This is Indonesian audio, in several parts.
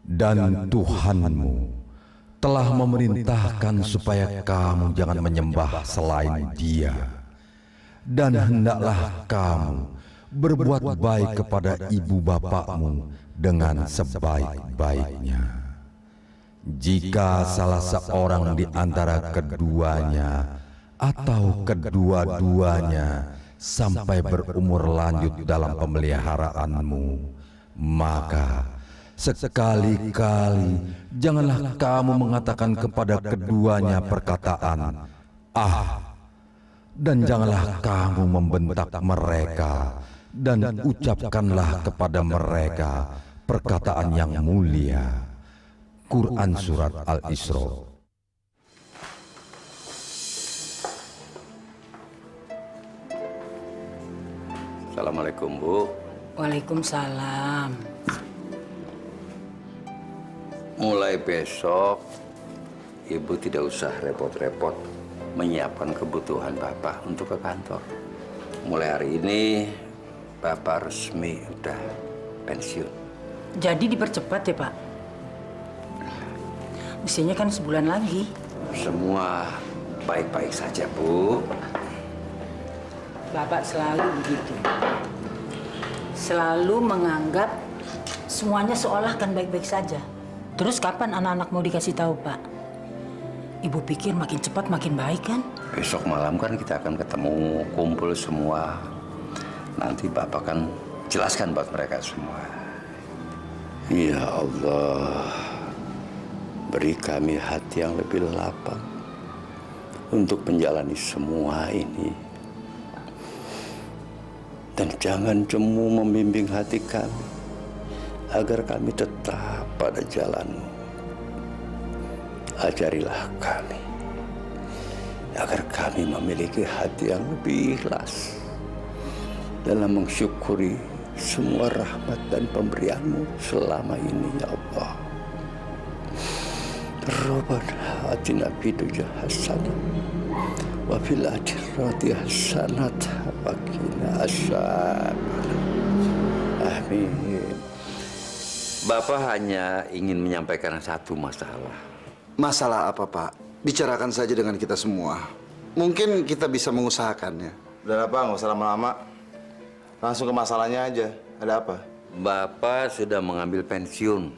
Dan Tuhanmu telah memerintahkan supaya kamu jangan menyembah selain Dia. Dan hendaklah kamu berbuat baik kepada ibu bapakmu dengan sebaik-baiknya. Jika salah seorang di antara keduanya atau kedua-duanya sampai berumur lanjut dalam pemeliharaanmu, maka sekali-kali janganlah kamu mengatakan kepada keduanya perkataan "ah", dan janganlah kamu membentak mereka, dan ucapkanlah kepada mereka perkataan yang mulia. Quran Surat Al-Isra. Assalamualaikum, Bu. Waalaikumsalam. Mulai besok, Ibu tidak usah repot-repot menyiapkan kebutuhan Bapak untuk ke kantor. Mulai hari ini, Bapak resmi udah pensiun. Jadi dipercepat ya, Pak? Mestinya kan sebulan lagi. Semua baik-baik saja, Bu. Bapak selalu begitu. Selalu menganggap semuanya seolah kan baik-baik saja. Terus kapan anak-anak mau dikasih tahu, Pak? Ibu pikir makin cepat makin baik kan? Besok malam kan kita akan ketemu, kumpul semua. Nanti Bapak kan jelaskan buat mereka semua. Ya Allah, beri kami hati yang lebih lapang untuk menjalani semua ini. Dan jangan cemu membimbing hati kami agar kami tetap pada jalan-Mu. Ajarilah kami agar kami memiliki hati yang lebih ikhlas dalam mensyukuri semua rahmat dan pemberian-Mu selama ini, ya Allah. Rabbana atina fid dunya hasanah wa fil akhirati hasanah wa qina azabannar. Amin. Bapak hanya ingin menyampaikan satu masalah. Masalah apa, Pak? Bicarakan saja dengan kita semua. Mungkin kita bisa mengusahakannya. Udah Pak, nggak usah lama-lama. Langsung ke masalahnya aja. Ada apa? Bapak sudah mengambil pensiun.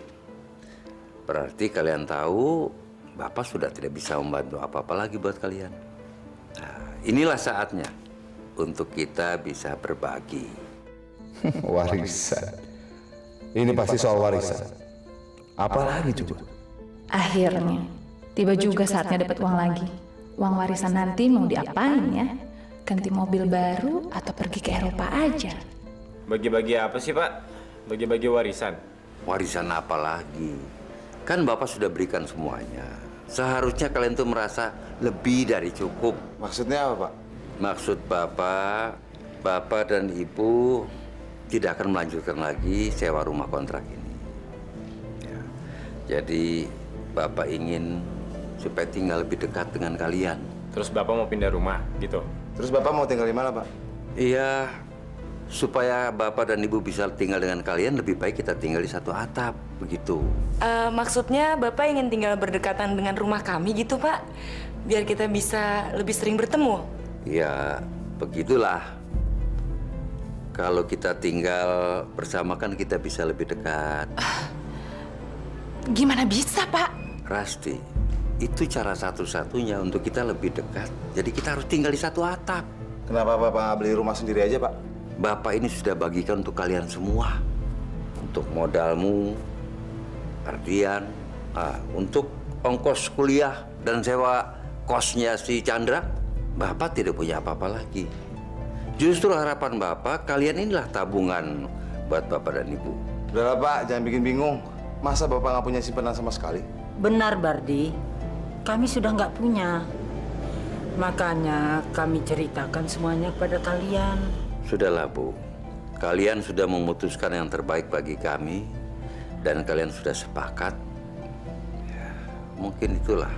Berarti kalian tahu Bapak sudah tidak bisa membantu apa-apa lagi buat kalian. Nah, inilah saatnya untuk kita bisa berbagi. Warisan. Ini pasti soal warisan. Apalagi coba? Akhirnya, tiba juga saatnya dapat uang lagi. Uang warisan nanti mau diapain ya? Ganti mobil baru atau pergi ke Eropa aja? Bagi-bagi apa sih, Pak? Bagi-bagi warisan. Warisan apa lagi? Kan Bapak sudah berikan semuanya. Seharusnya kalian tuh merasa lebih dari cukup. Maksudnya apa, Pak? Maksud Bapak dan Ibu tidak akan melanjutkan lagi sewa rumah kontrak ini. Ya. Jadi Bapak ingin supaya tinggal lebih dekat dengan kalian. Terus Bapak mau pindah rumah, gitu? Terus Bapak mau tinggal di mana, Pak? Iya, supaya Bapak dan Ibu bisa tinggal dengan kalian, lebih baik kita tinggal di satu atap, begitu. Maksudnya Bapak ingin tinggal berdekatan dengan rumah kami gitu, Pak? Biar kita bisa lebih sering bertemu. Ya, begitulah. Kalau kita tinggal bersama kan kita bisa lebih dekat. Gimana bisa, Pak? Rasti, itu cara satu-satunya untuk kita lebih dekat. Jadi kita harus tinggal di satu atap. Kenapa Bapak nggak beli rumah sendiri aja, Pak? Bapak ini sudah bagikan untuk kalian semua. Untuk modalmu, Ardian, untuk ongkos kuliah dan sewa kosnya si Chandra, Bapak tidak punya apa-apa lagi. Justru harapan Bapak, kalian inilah tabungan buat Bapak dan Ibu. Udah lah, Pak, jangan bikin bingung. Masa Bapak nggak punya simpanan sama sekali? Benar, Bardi. Kami sudah nggak punya. Makanya kami ceritakan semuanya kepada kalian. Sudahlah, Bu. Kalian sudah memutuskan yang terbaik bagi kami. Dan kalian sudah sepakat. Ya, mungkin itulah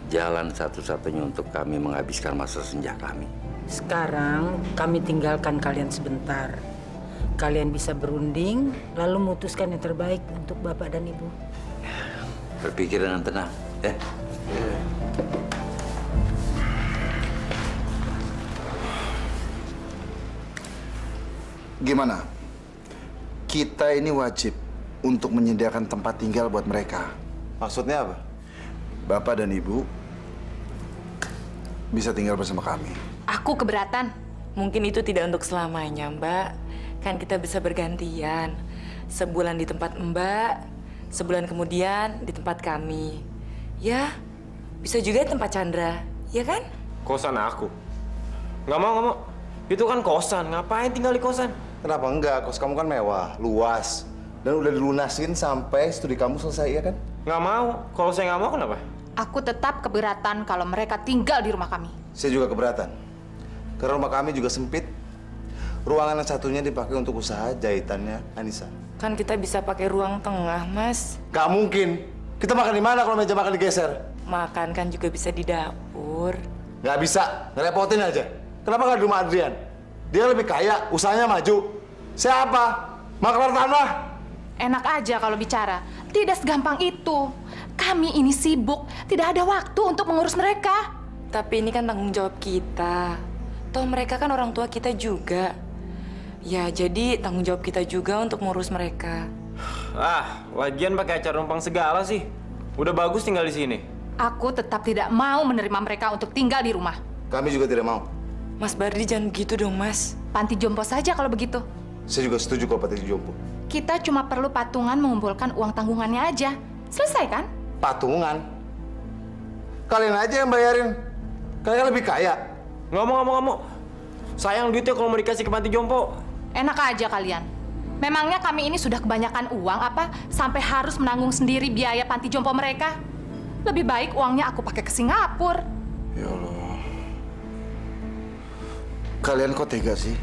jalan satu-satunya untuk kami menghabiskan masa senja kami. Sekarang kami tinggalkan kalian sebentar. kalian bisa berunding, lalu memutuskan yang terbaik untuk Bapak dan Ibu. Berpikir dengan tenang, ya. Gimana? Kita ini wajib untuk menyediakan tempat tinggal buat mereka. Maksudnya apa? Bapak dan Ibu bisa tinggal bersama kami. Aku keberatan. Mungkin itu tidak untuk selamanya, Mbak. Kan kita bisa bergantian. Sebulan di tempat Mbak, sebulan kemudian di tempat kami. Ya, bisa juga di tempat Chandra, ya kan? Kosan aku. Nggak mau, nggak mau. Itu kan kosan, ngapain tinggal di kosan? Kenapa enggak? Kos kamu kan mewah, luas. Dan udah dilunasin sampai studi kamu selesai, ya kan? Nggak mau. Kalau saya nggak mau, kenapa? Aku tetap keberatan kalau mereka tinggal di rumah kami. Saya juga keberatan. Karena rumah kami juga sempit. Ruangan yang satunya dipakai untuk usaha jahitannya Anissa. Kan kita bisa pakai ruang tengah, Mas. Gak mungkin. Kita makan di mana kalau meja makan digeser? Makan kan juga bisa di dapur. Gak bisa, ngerepotin aja. Kenapa nggak di rumah Adrian? Dia lebih kaya, usahanya maju. Siapa? Maklar tanah. Enak aja kalau bicara. Tidak segampang itu. Kami ini sibuk, tidak ada waktu untuk mengurus mereka. Tapi ini kan tanggung jawab kita. Toh mereka kan orang tua kita juga. Ya, jadi tanggung jawab kita juga untuk ngurus mereka. Lagian pakai acara numpang segala sih. Udah bagus tinggal di sini. Aku tetap tidak mau menerima mereka untuk tinggal di rumah. Kami juga tidak mau. Mas Bardi jangan begitu dong, Mas. Panti jompo saja kalau begitu. Saya juga setuju kalau Panti Jompo. Kita cuma perlu patungan mengumpulkan uang tanggungannya aja. Selesai kan? Patungan? Kalian aja yang bayarin. Kalian lebih kaya. Nggak mau, nggak mau, nggak mau. Sayang duitnya kalau mau dikasih ke panti jompo. Enak aja kalian. Memangnya kami ini sudah kebanyakan uang apa sampai harus menanggung sendiri biaya panti jompo mereka? Lebih baik uangnya aku pakai ke Singapura. Ya Allah. Kalian kok tega sih?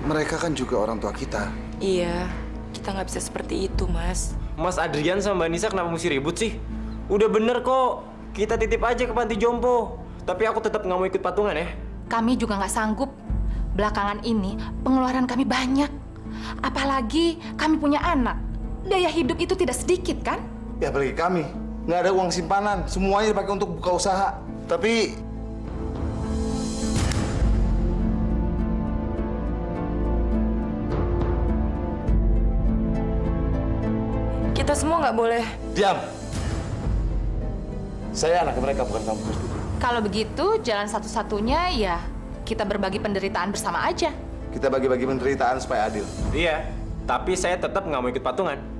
Mereka kan juga orang tua kita. Iya, kita nggak bisa seperti itu, Mas. Mas Adrian sama Mbak Nisa kenapa mesti ribut sih? Udah bener kok. Kita titip aja ke panti jompo. Tapi aku tetap nggak mau ikut patungan ya. Kami juga nggak sanggup. Belakangan ini pengeluaran kami banyak. Apalagi kami punya anak. Daya hidup itu tidak sedikit kan? Ya apalagi kami. Nggak ada uang simpanan. Semuanya dipakai untuk buka usaha. Tapi Kita semua nggak boleh. diam. Saya anak mereka, bukan kamu. Kalau begitu jalan satu-satunya ya kita berbagi penderitaan bersama aja. Kita bagi-bagi penderitaan supaya adil. Iya, tapi saya tetap nggak mau ikut patungan.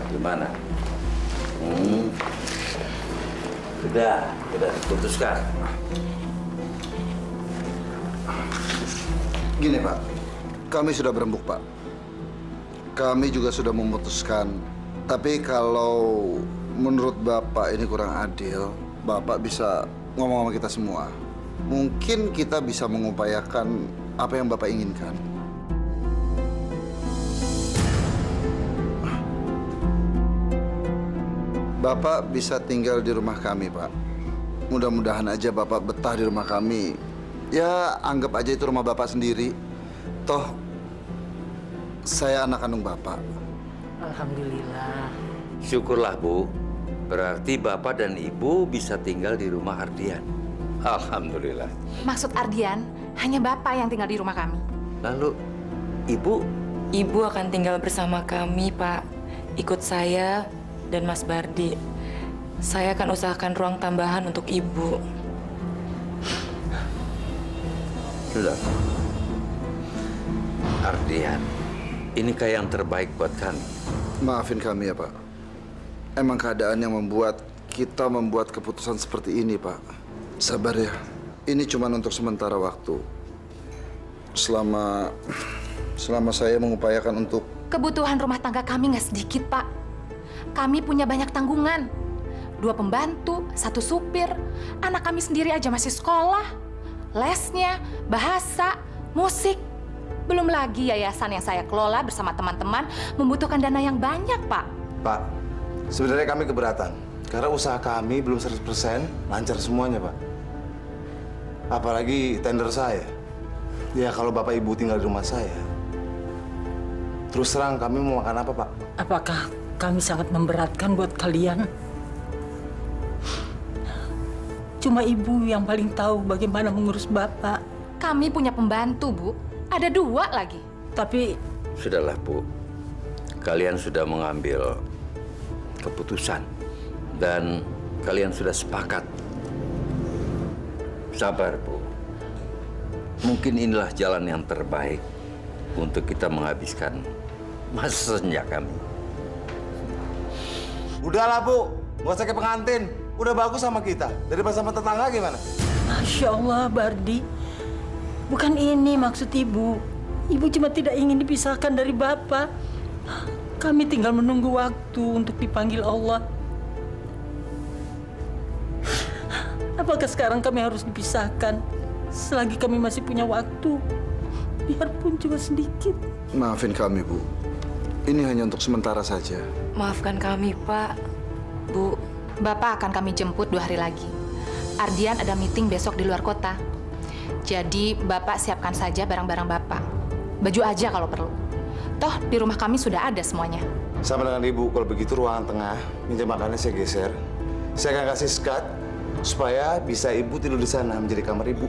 Gimana? Sudah diputuskan. Gini Pak, Kami sudah berembuk, Pak. Kami juga sudah memutuskan. Tapi kalau menurut Bapak ini kurang adil, Bapak bisa ngomong sama kita semua. Mungkin kita bisa mengupayakan apa yang Bapak inginkan. Bapak bisa tinggal di rumah kami, Pak. Mudah-mudahan aja Bapak betah di rumah kami. Ya, anggap aja itu rumah Bapak sendiri. Toh, saya anak kandung Bapak. Alhamdulillah. Syukurlah, Bu. Berarti Bapak dan Ibu bisa tinggal di rumah Ardian. Alhamdulillah. Maksud Ardian, hanya Bapak yang tinggal di rumah kami. Lalu, Ibu? Ibu akan tinggal bersama kami, Pak. Ikut saya dan Mas Bardi. Saya akan usahakan ruang tambahan untuk Ibu. Sudah. Ardian, ini kayak yang terbaik buat kami. Maafin kami ya, Pak. Emang keadaan yang membuat kita membuat keputusan seperti ini, Pak. Sabar ya. Ini cuma untuk sementara waktu. Selama saya mengupayakan untuk... Kebutuhan rumah tangga kami nggak sedikit, Pak. Kami punya banyak tanggungan. 2 pembantu, 1 supir. Anak kami sendiri aja masih sekolah. Lesnya, bahasa, musik. Belum lagi yayasan yang saya kelola bersama teman-teman membutuhkan dana yang banyak, Pak. Pak, sebenarnya kami keberatan. Karena usaha kami belum 100% lancar semuanya, Pak. Apalagi tender saya. Ya, kalau Bapak Ibu tinggal di rumah saya, terus terang kami mau makan apa, Pak? Apakah kami sangat memberatkan buat kalian? Cuma ibu yang paling tahu bagaimana mengurus bapak. Kami punya pembantu, Bu. Ada 2 lagi. Tapi Sudahlah, Bu. Kalian sudah mengambil keputusan. Dan kalian sudah sepakat. Sabar, Bu. Mungkin inilah jalan yang terbaik untuk kita menghabiskan masa senja kami. Udahlah, Bu. Nggak usah ke pengantin. Udah bagus sama kita. Daripada sama tetangga gimana? Masya Allah, Bardi. Bukan ini maksud ibu. Ibu cuma tidak ingin dipisahkan dari bapak. Kami tinggal menunggu waktu untuk dipanggil Allah. Apakah sekarang kami harus dipisahkan? Selagi kami masih punya waktu, biarpun cuma sedikit. Maafin kami, Bu. Ini hanya untuk sementara saja. Maafkan kami, Pak. Bu. Bapak akan kami jemput 2 hari lagi. Ardian ada meeting besok di luar kota. Jadi, Bapak siapkan saja barang-barang Bapak. Baju aja kalau perlu. Toh, di rumah kami sudah ada semuanya. Sama dengan Ibu, kalau begitu ruangan tengah, meja makannya saya geser. Saya akan kasih skat supaya bisa Ibu tidur di sana menjadi kamar Ibu.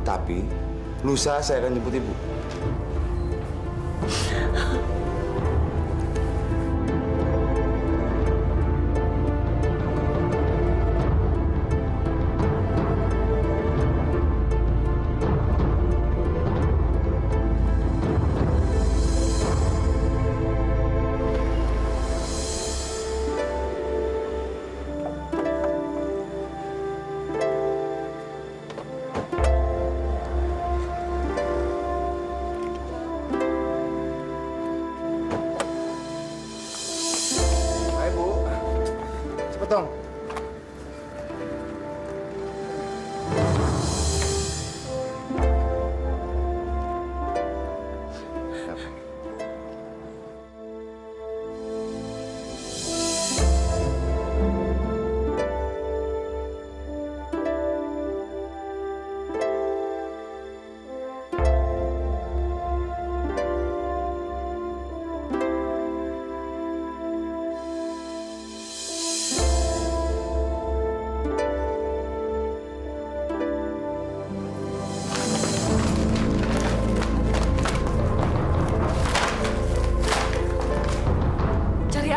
Tapi, lusa saya akan jemput Ibu. Cepet dong.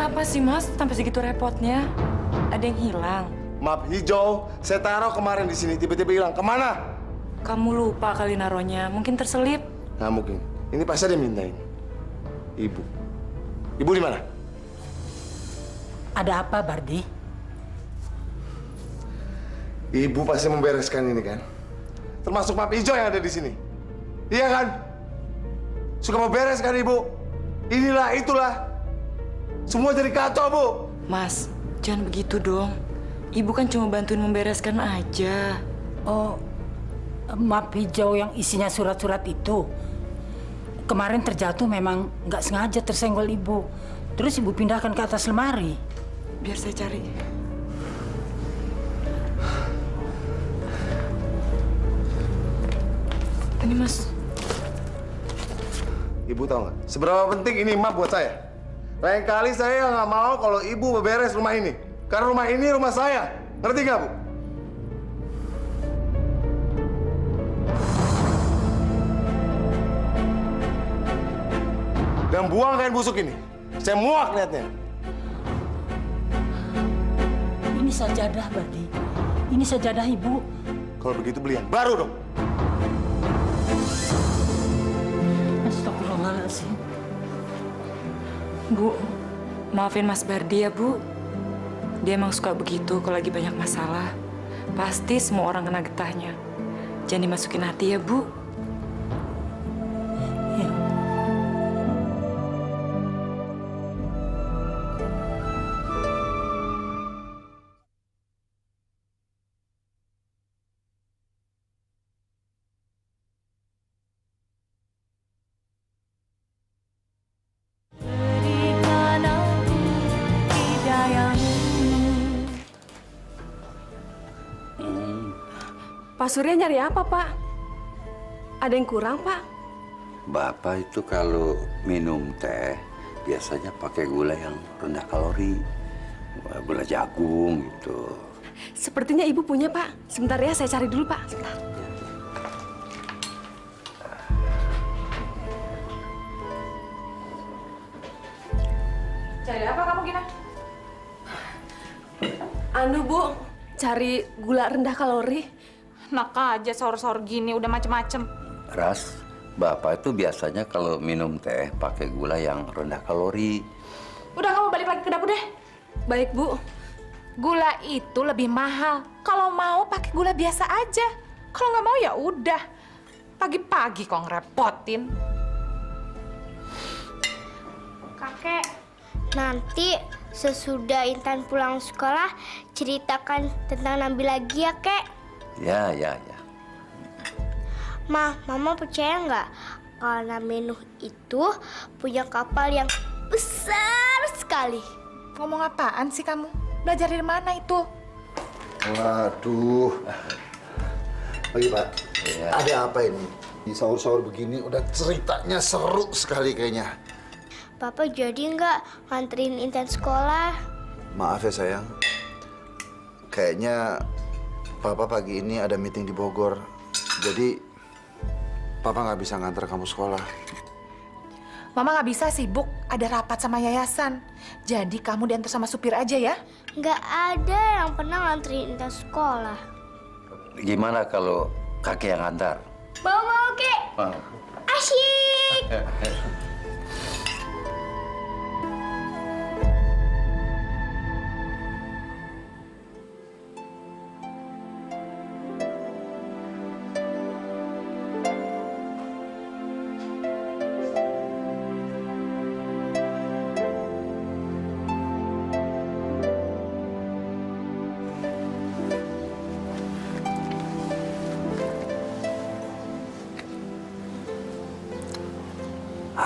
Apa sih, Mas? Sampai segitu repotnya. Ada yang hilang. Map hijau, saya taruh kemarin di sini, tiba-tiba hilang. Kemana? Kamu lupa kali naruhnya. Mungkin terselip. Nggak mungkin. Ini pasti ada yang mintain. Ibu. Ibu di mana? Ada apa, Bardi? Ibu pasti membereskan ini kan? Termasuk map hijau yang ada di sini. Iya kan? Suka mau beres kan Ibu? Inilah, itulah. Semua jadi kacau, Bu. Mas, jangan begitu dong. Ibu kan cuma bantuin membereskan aja. Oh, map hijau yang isinya surat-surat itu. Kemarin terjatuh memang nggak sengaja tersenggol ibu. Terus ibu pindahkan ke atas lemari. Biar saya cari. Ini Mas. Ibu tahu nggak? Seberapa penting ini map buat saya? Lain kali saya nggak mau kalau ibu beberes rumah ini. Karena rumah ini rumah saya. Ngerti nggak, Bu? Dan buang kain busuk ini. Saya muak lihatnya. Ini sajadah, Bardi. Ini sajadah ibu. Kalau begitu beli yang baru dong. Astagfirullahaladzim. Bu, maafin Mas Bardi ya, Bu. Dia emang suka begitu kalau lagi banyak masalah. Pasti semua orang kena getahnya. Jangan dimasukin hati ya, Bu. Ya. Pak Surya nyari apa, Pak? Ada yang kurang, Pak? Bapak itu kalau minum teh biasanya pakai gula yang rendah kalori. Gula jagung gitu. Sepertinya Ibu punya, Pak. Sebentar ya, saya cari dulu, Pak. Sebentar. Cari apa kamu, Gina? Anu, Bu, cari gula rendah kalori. Enak aja sahur-sahur gini, udah macem-macem. Ras, Bapak itu biasanya kalau minum teh pakai gula yang rendah kalori. Udah, kamu balik lagi ke dapur deh. Baik, Bu. Gula itu lebih mahal. Kalau mau pakai gula biasa aja. Kalau nggak mau ya udah. Pagi-pagi kok ngerepotin. Kakek, nanti sesudah Intan pulang sekolah, ceritakan tentang Nabi lagi ya, Kek. Ya. Mama percaya nggak kalau Nabi Nuh itu punya kapal yang besar sekali? Ngomong apaan sih kamu? Belajar dari mana itu? Waduh. Pagi, Pak. Iya. Ada apa ini? Di sahur-sahur begini udah ceritanya seru sekali kayaknya. Bapak jadi nggak nganterin Intan sekolah? Maaf ya sayang. Kayaknya Papa pagi ini ada meeting di Bogor. Jadi Papa nggak bisa nganter kamu sekolah. Mama nggak bisa, sibuk. Ada rapat sama yayasan. Jadi kamu diantar sama supir aja ya. Nggak ada yang pernah nganterin Intan sekolah. Gimana kalau kakek yang antar? Mau, Kek. Asyik.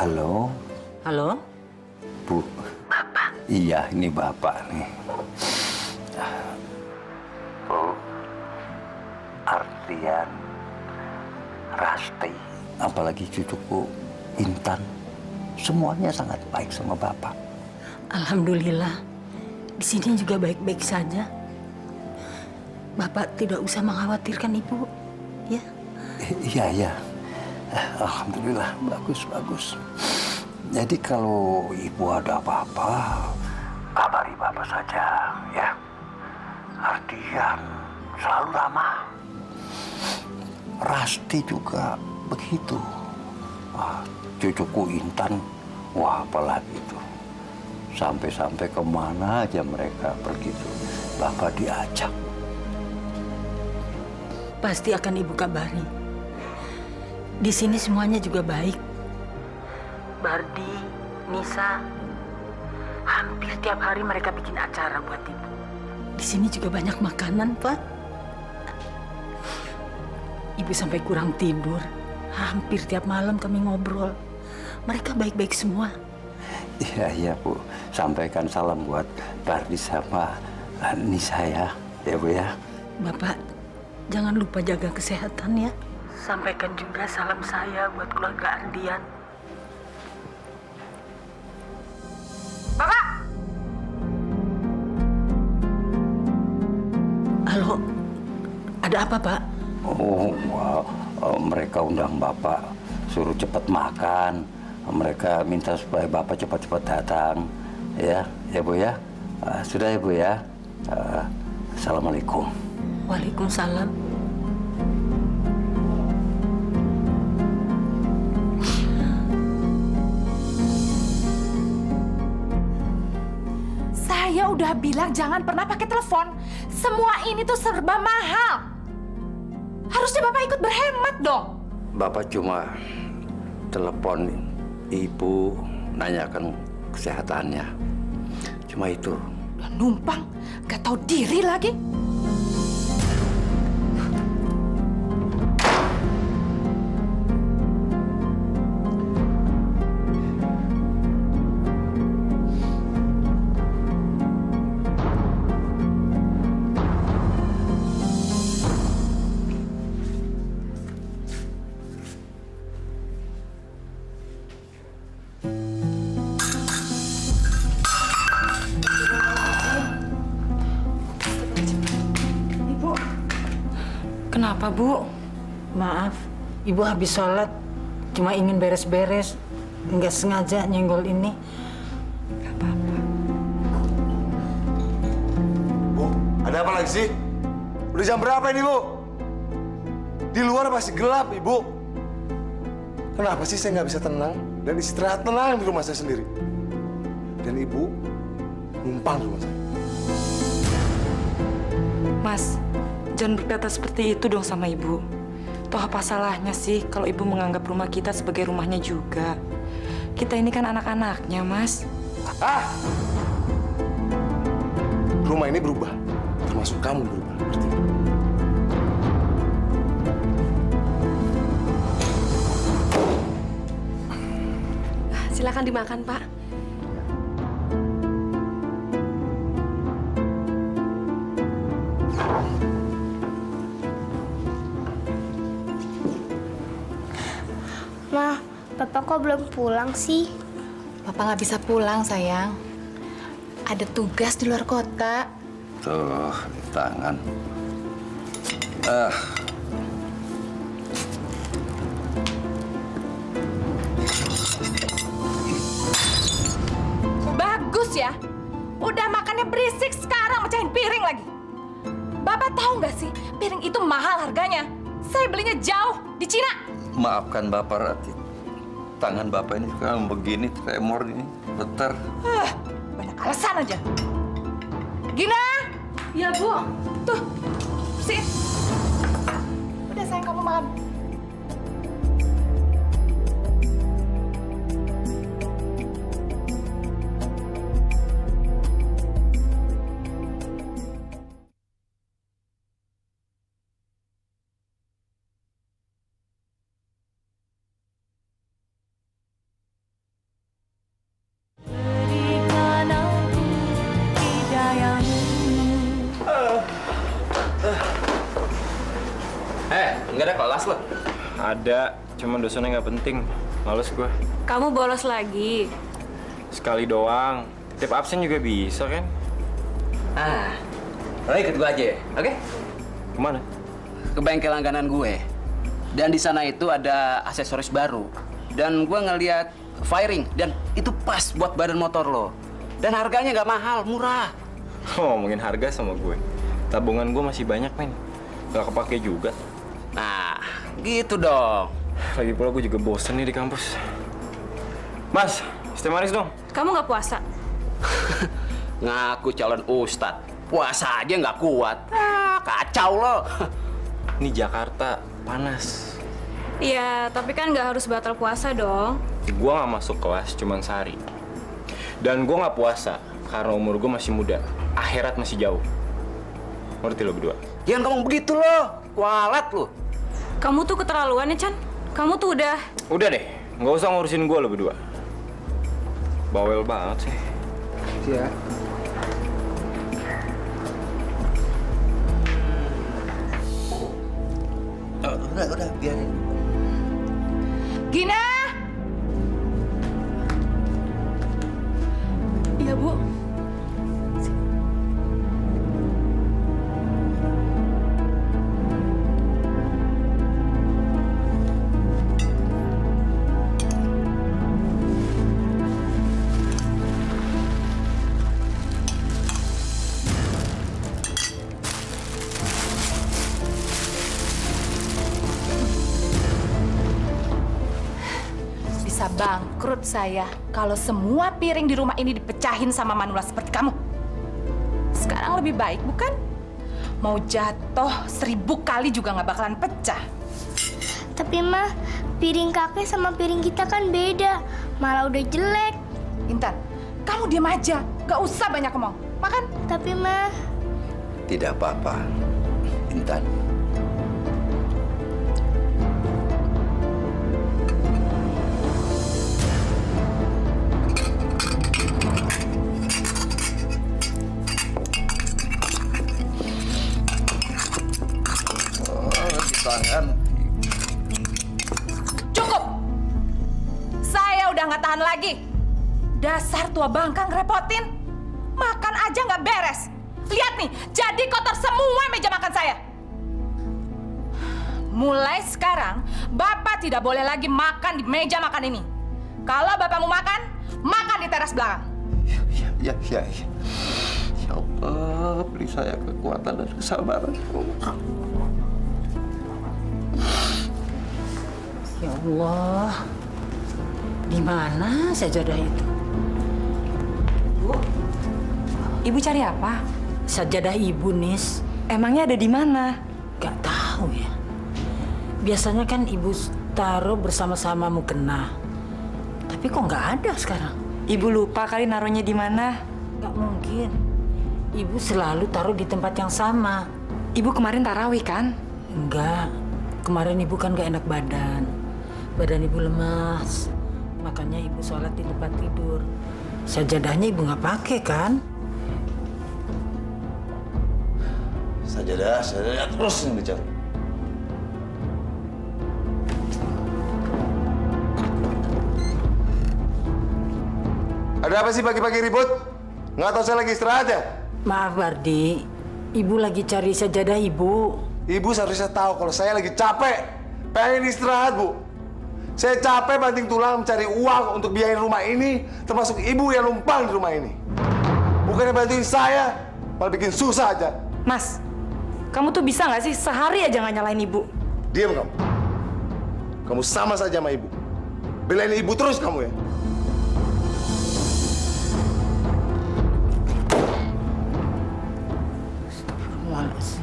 Halo, Halo? Bu. Bapak? Iya, ini Bapak nih. Bu, Ardian, Rasti, apalagi cucuku Intan, semuanya sangat baik sama Bapak. Alhamdulillah. Di sini juga baik-baik saja. Bapak tidak usah mengkhawatirkan ibu, ya? Iya. Alhamdulillah, bagus. Jadi kalau ibu ada apa-apa, kabari Bapak saja, ya. Ardian selalu ramah. Rasti juga begitu. Cucuku Intan, wah apalagi itu. Sampai-sampai kemana aja mereka pergi tuh, Bapak diajak. Pasti akan ibu kabari. Di sini semuanya juga baik. Bardi, Nisa. Hampir tiap hari mereka bikin acara buat ibu. Di sini juga banyak makanan, Pak. Ibu sampai kurang tidur. Hampir tiap malam kami ngobrol. Mereka baik-baik semua. Iya, Bu. Sampaikan salam buat Bardi sama Nisa ya Bu ya. Bapak, jangan lupa jaga kesehatan ya. Sampaikan juga salam saya buat keluarga Ardian. Bapak! Halo, ada apa, Pak? Mereka undang Bapak suruh cepat makan. Mereka minta supaya Bapak cepat-cepat datang. Ya Bu ya. Sudah ya Bu ya. Assalamualaikum. Waalaikumsalam. Saya udah bilang jangan pernah pakai telepon. Semua ini tuh serba mahal. Harusnya Bapak ikut berhemat dong. Bapak cuma telepon Ibu, nanyakan kesehatannya. Cuma itu. Udah numpang, gak tahu diri lagi. Kenapa, Bu? Maaf, Ibu habis sholat. Cuma ingin beres-beres. Nggak sengaja nyenggol ini. Gak apa-apa. Bu, ada apa lagi sih? Udah jam berapa ini, Bu? Di luar masih gelap, Ibu. Kenapa sih saya nggak bisa tenang dan istirahat tenang di rumah saya sendiri? Dan Ibu numpang di rumah saya. Mas, jangan berkata seperti itu dong sama Ibu. Toh apa salahnya sih kalau Ibu menganggap rumah kita sebagai rumahnya juga? Kita ini kan anak-anaknya, Mas. Ah! Rumah ini berubah. Termasuk kamu berubah. Ngerti? Silakan dimakan, Pak. Ma, Papa kok belum pulang sih? Papa nggak bisa pulang, sayang. Ada tugas di luar kota. Tuh, di tangan. Bagus ya. Udah makannya berisik, sekarang mecahin piring lagi. Bapak tahu nggak sih, piring itu mahal harganya. Saya belinya jauh, di Cina. Maafkan Bapak, Rati. Tangan Bapak ini sekarang begini, tremor ini, getar. Banyak alasan aja. Gina! Ya, Bu. Tuh, bersihin. Udah, sayang, kamu makan. Enggak ada kelas loh. Ada, cuma dosennya nggak penting. Males gue. Kamu bolos lagi. Sekali doang. Titip absen juga bisa kan? Lo ikut gue aja, oke? Kemana? Ke bengkel langganan gue. Dan di sana itu ada aksesoris baru. Dan gue ngeliat firing, dan itu pas buat badan motor lo. Dan harganya nggak mahal, murah. Oh, ngomongin harga sama gue. Tabungan gue masih banyak, men. Gak kepake juga. Nah, gitu dong. Lagi pula gue juga bosen nih di kampus. Mas, es teh manis dong. Kamu nggak puasa? Ngaku calon ustadz. Puasa aja nggak kuat. Kacau lo. Ini Jakarta, panas. Iya, tapi kan nggak harus batal puasa dong. gue nggak masuk kelas cuman sehari. Dan gue nggak puasa karena umur gue masih muda. Akhirat masih jauh. Ngerti lo berdua? Jangan ngomong begitu lo, kualat lo. Kamu tuh keterlaluan ya, Chan. Kamu tuh udah... Udah deh, nggak usah ngurusin gue lo berdua. Bawel banget sih. Iya. Udah, biarin. Gina! Iya, Bu. Bisa bangkrut saya kalau semua piring di rumah ini dipecahin sama manula seperti kamu. Sekarang lebih baik, bukan? Mau jatuh 1000 kali juga nggak bakalan pecah. Tapi mah, piring kakek sama piring kita kan beda. Malah udah jelek. Intan, kamu diam aja. Gak usah banyak ngomong. Makan. Tapi mah, Tidak apa-apa, Intan. Cukup. Saya udah nggak tahan lagi. Dasar tua bangka ngerepotin. Makan aja nggak beres. Lihat nih, jadi kotor semua meja makan saya. Mulai sekarang, Bapak tidak boleh lagi makan di meja makan ini. Kalau Bapak mau makan, makan di teras belakang. Ya. Ya Allah, beri saya kekuatan dan kesabaran. Ya Allah, di mana sajadah itu? Ibu cari apa? Sajadah ibu, Nis. Emangnya ada di mana? Gak tahu ya. Biasanya kan ibu taruh bersama-sama mukena. Tapi kok nggak ada sekarang? Ibu lupa kali naruhnya di mana? Nggak mungkin. Ibu selalu taruh di tempat yang sama. Ibu kemarin tarawih kan? Enggak. Kemarin ibu kan gak enak badan. Badan ibu lemas. Makanya ibu sholat di tempat tidur. Sajadahnya ibu nggak pakai kan? Sajadah terus yang dicari. Ada apa sih pagi-pagi ribut? Nggak tahu saya lagi istirahat ya? Maaf Bardi, ibu lagi cari sajadah ibu. Ibu seharusnya tahu kalau saya lagi capek, pengen istirahat, Bu. Saya capek banting tulang mencari uang untuk biayain rumah ini, termasuk ibu yang numpang di rumah ini. Bukannya bantuin saya, malah bikin susah aja. Mas, kamu tuh bisa nggak sih sehari aja nggak nyalain ibu? Diam kamu. Kamu sama saja sama ibu. Belain ibu terus kamu ya. Astagfirullahaladzim.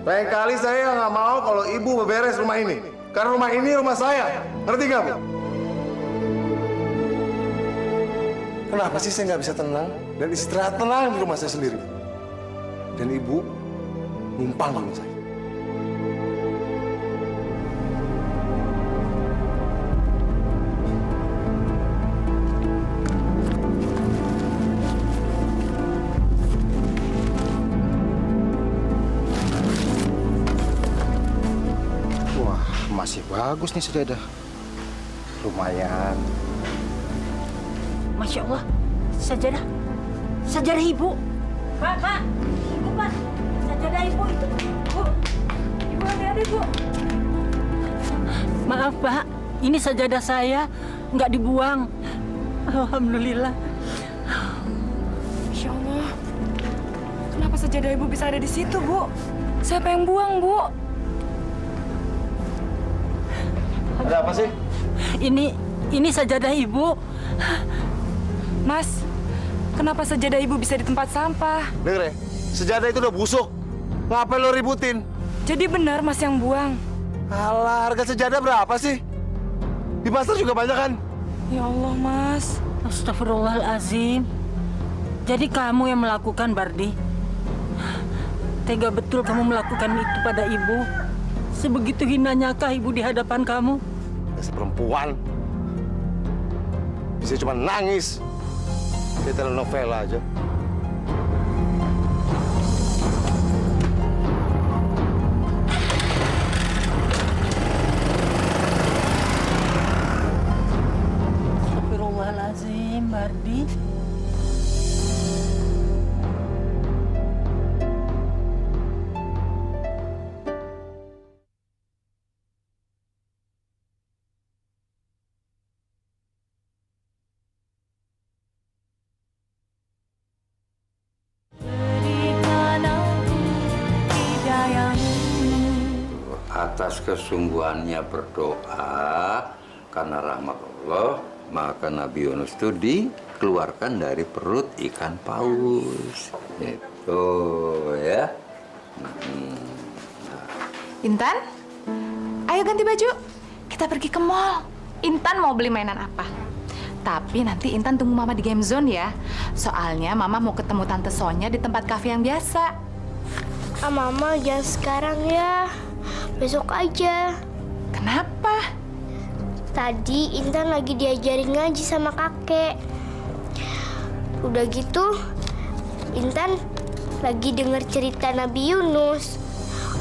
Lain kali saya nggak mau kalau ibu beberes rumah ini. Karena rumah ini rumah saya. Ngerti nggak, Bu? Kenapa sih saya nggak bisa tenang dan istirahat tenang di rumah saya sendiri? Dan ibu numpang di rumah saya. Masih bagus nih sejadah. Lumayan. Masya Allah, sajadah. Sajadah ibu. Pak. Ibu, Pak. Sajadah ibu itu. Bu. Ibu. Hati-hati, Bu. Maaf Pak, ini sajadah saya nggak dibuang. Alhamdulillah. Masya Allah. Kenapa sajadah Ibu bisa ada di situ, Bu? Siapa yang buang, Bu? Ada apa sih? Ini sajadah Ibu. Mas, kenapa sajadah Ibu bisa di tempat sampah? Denger ya, sejadah itu udah busuk. Ngapain lo ributin? Jadi benar Mas yang buang? Alah, harga sejadah berapa sih? Di pasar juga banyak kan? Ya Allah, Mas. Astagfirullahalazim. Jadi kamu yang melakukan, Bardi? Tega betul kamu melakukan itu pada ibu? Sebegitu hinanyakah ibu di hadapan kamu? Dasar perempuan. Bisa cuma nangis. Kayak telenovela aja. Astagfirullahalazim, Bardi. Atas kesungguhannya berdoa karena rahmat Allah, maka Nabi Yunus itu dikeluarkan dari perut ikan paus. Itu ya. Intan, ayo ganti baju. Kita pergi ke mall. Intan mau beli mainan apa? Tapi nanti Intan tunggu Mama di game zone ya. Soalnya Mama mau ketemu Tante Sonya di tempat kafe yang biasa. Mama jangan sekarang ya. Besok aja. Kenapa? Tadi Intan lagi diajarin ngaji sama kakek. Udah gitu, Intan lagi denger cerita Nabi Yunus.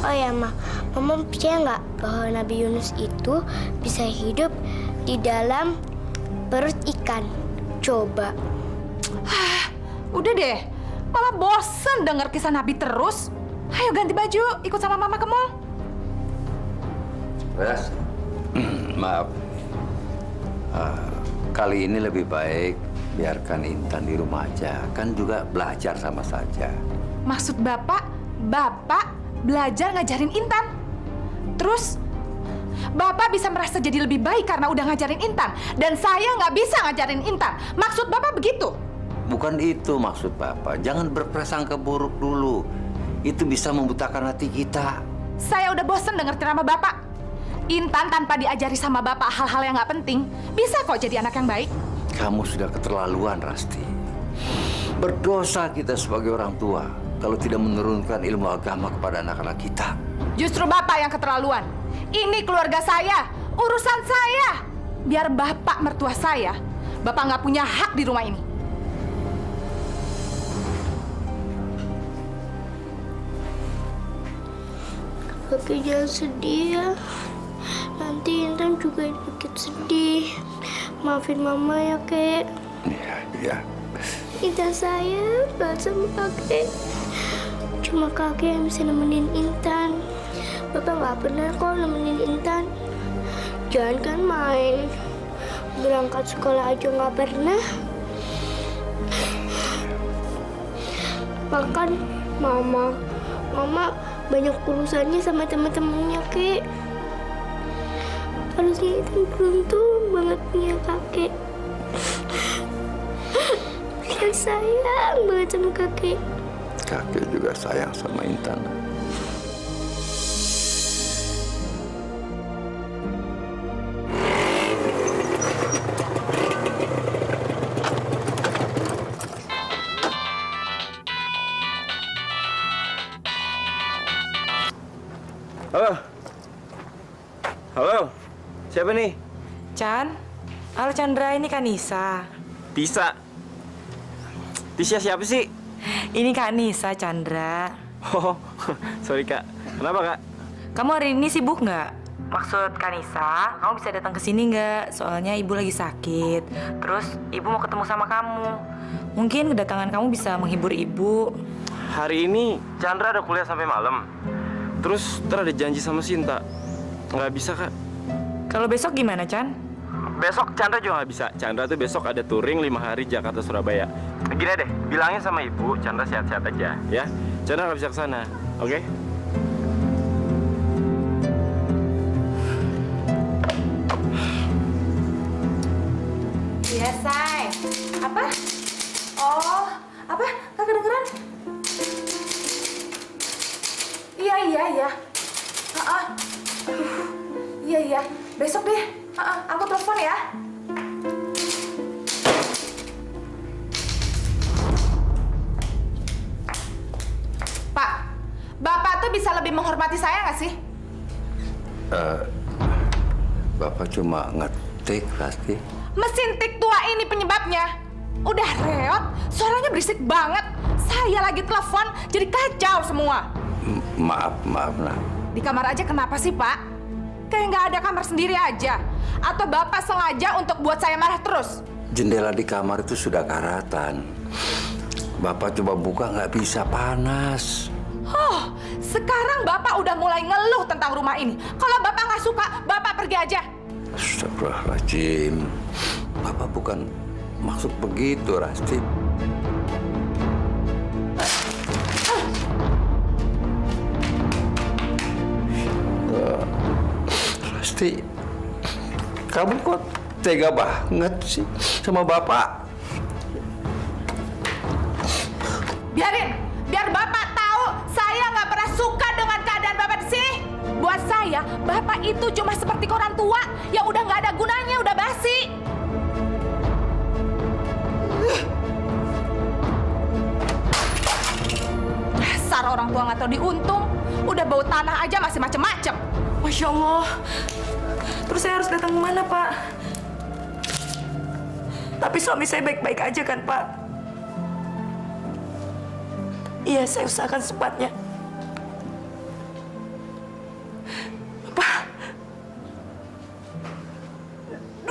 Oh ya, Mama percaya nggak bahwa Nabi Yunus itu bisa hidup di dalam perut ikan? Coba. Udah deh, Mama bosen denger kisah Nabi terus. Ayo ganti baju, ikut sama Mama ke mall. Ras, maaf. Kali ini lebih baik biarkan Intan di rumah aja. Kan juga belajar sama saja. Maksud Bapak belajar ngajarin Intan. Terus, Bapak bisa merasa jadi lebih baik karena udah ngajarin Intan. Dan saya nggak bisa ngajarin Intan. Maksud Bapak begitu? Bukan itu maksud Bapak. Jangan berprasangka buruk dulu. Itu bisa membutakan hati kita. Saya udah bosen denger ceramah Bapak. Intan tanpa diajari sama Bapak hal-hal yang nggak penting, bisa kok jadi anak yang baik. Kamu sudah keterlaluan, Rasti. Berdosa kita sebagai orang tua kalau tidak menurunkan ilmu agama kepada anak-anak kita. Justru Bapak yang keterlaluan. Ini keluarga saya, urusan saya. Biar Bapak mertua saya, Bapak nggak punya hak di rumah ini. Kakek jangan sedih ya. Nanti Intan juga ikut sedih. Maafin Mama ya, Kek. Iya. Intan sayang banget sama kakek. Cuma kakek yang bisa nemenin Intan. Bapak nggak pernah kok nemenin Intan. Jangan kan main. Berangkat sekolah aja nggak pernah. Bahkan Mama banyak urusannya sama teman-temannya, Kek. Harusnya Intan beruntung banget punya kakek. Saya sayang banget sama kakek. Kakek juga sayang sama Intan. Halo. Halo. Siapa nih? Chan, halo Chandra, ini Kak Nisa. Tisa. Tisha siapa sih? Ini Kak Nisa, Chandra. Oh, sorry Kak. Kenapa Kak? Kamu hari ini sibuk nggak? Maksud Kak Nisa, kamu bisa datang ke sini nggak? Soalnya ibu lagi sakit. Terus ibu mau ketemu sama kamu. Mungkin kedatangan kamu bisa menghibur ibu. Hari ini Chandra ada kuliah sampai malam. Terus ntar ada janji sama Sinta. Nggak bisa, Kak. Kalau besok gimana, Chan? Besok Chandra juga nggak bisa. Chandra tuh besok ada touring 5 hari Jakarta Surabaya. Gini deh, bilangin sama ibu Chandra sehat-sehat aja ya. Chandra nggak bisa ke sana, oke? Iya, Say. Apa? Oh, apa? Gak kedengeran? Iya. Iya. Besok deh. Aku telepon ya. Pak, Bapak tuh bisa lebih menghormati saya nggak sih? Bapak cuma ngetik, Rasti. Mesin tik tua ini penyebabnya. Udah reot, suaranya berisik banget. Saya lagi telepon, jadi kacau semua. Maaf, nah. Di kamar aja kenapa sih, Pak? Kayak nggak ada kamar sendiri aja. Atau Bapak sengaja untuk buat saya marah terus? Jendela di kamar itu sudah karatan. Bapak coba buka nggak bisa, panas. Oh, sekarang Bapak udah mulai ngeluh tentang rumah ini. Kalau Bapak nggak suka, Bapak pergi aja. Astagfirullahaladzim. Bapak bukan maksud begitu, Rasti. Rasti, kamu kok tega banget sih sama Bapak? Biar Bapak tahu saya nggak pernah suka dengan keadaan Bapak di sini. Buat saya, Bapak itu cuma seperti koran tua yang udah nggak ada gunanya, udah basi. Dasar orang tua nggak tahu diuntung, udah bau tanah aja masih macem-macem. Masya Allah. Terus saya harus datang kemana, Pak? Tapi suami saya baik-baik aja kan, Pak? Iya, saya usahakan secepatnya. Pak,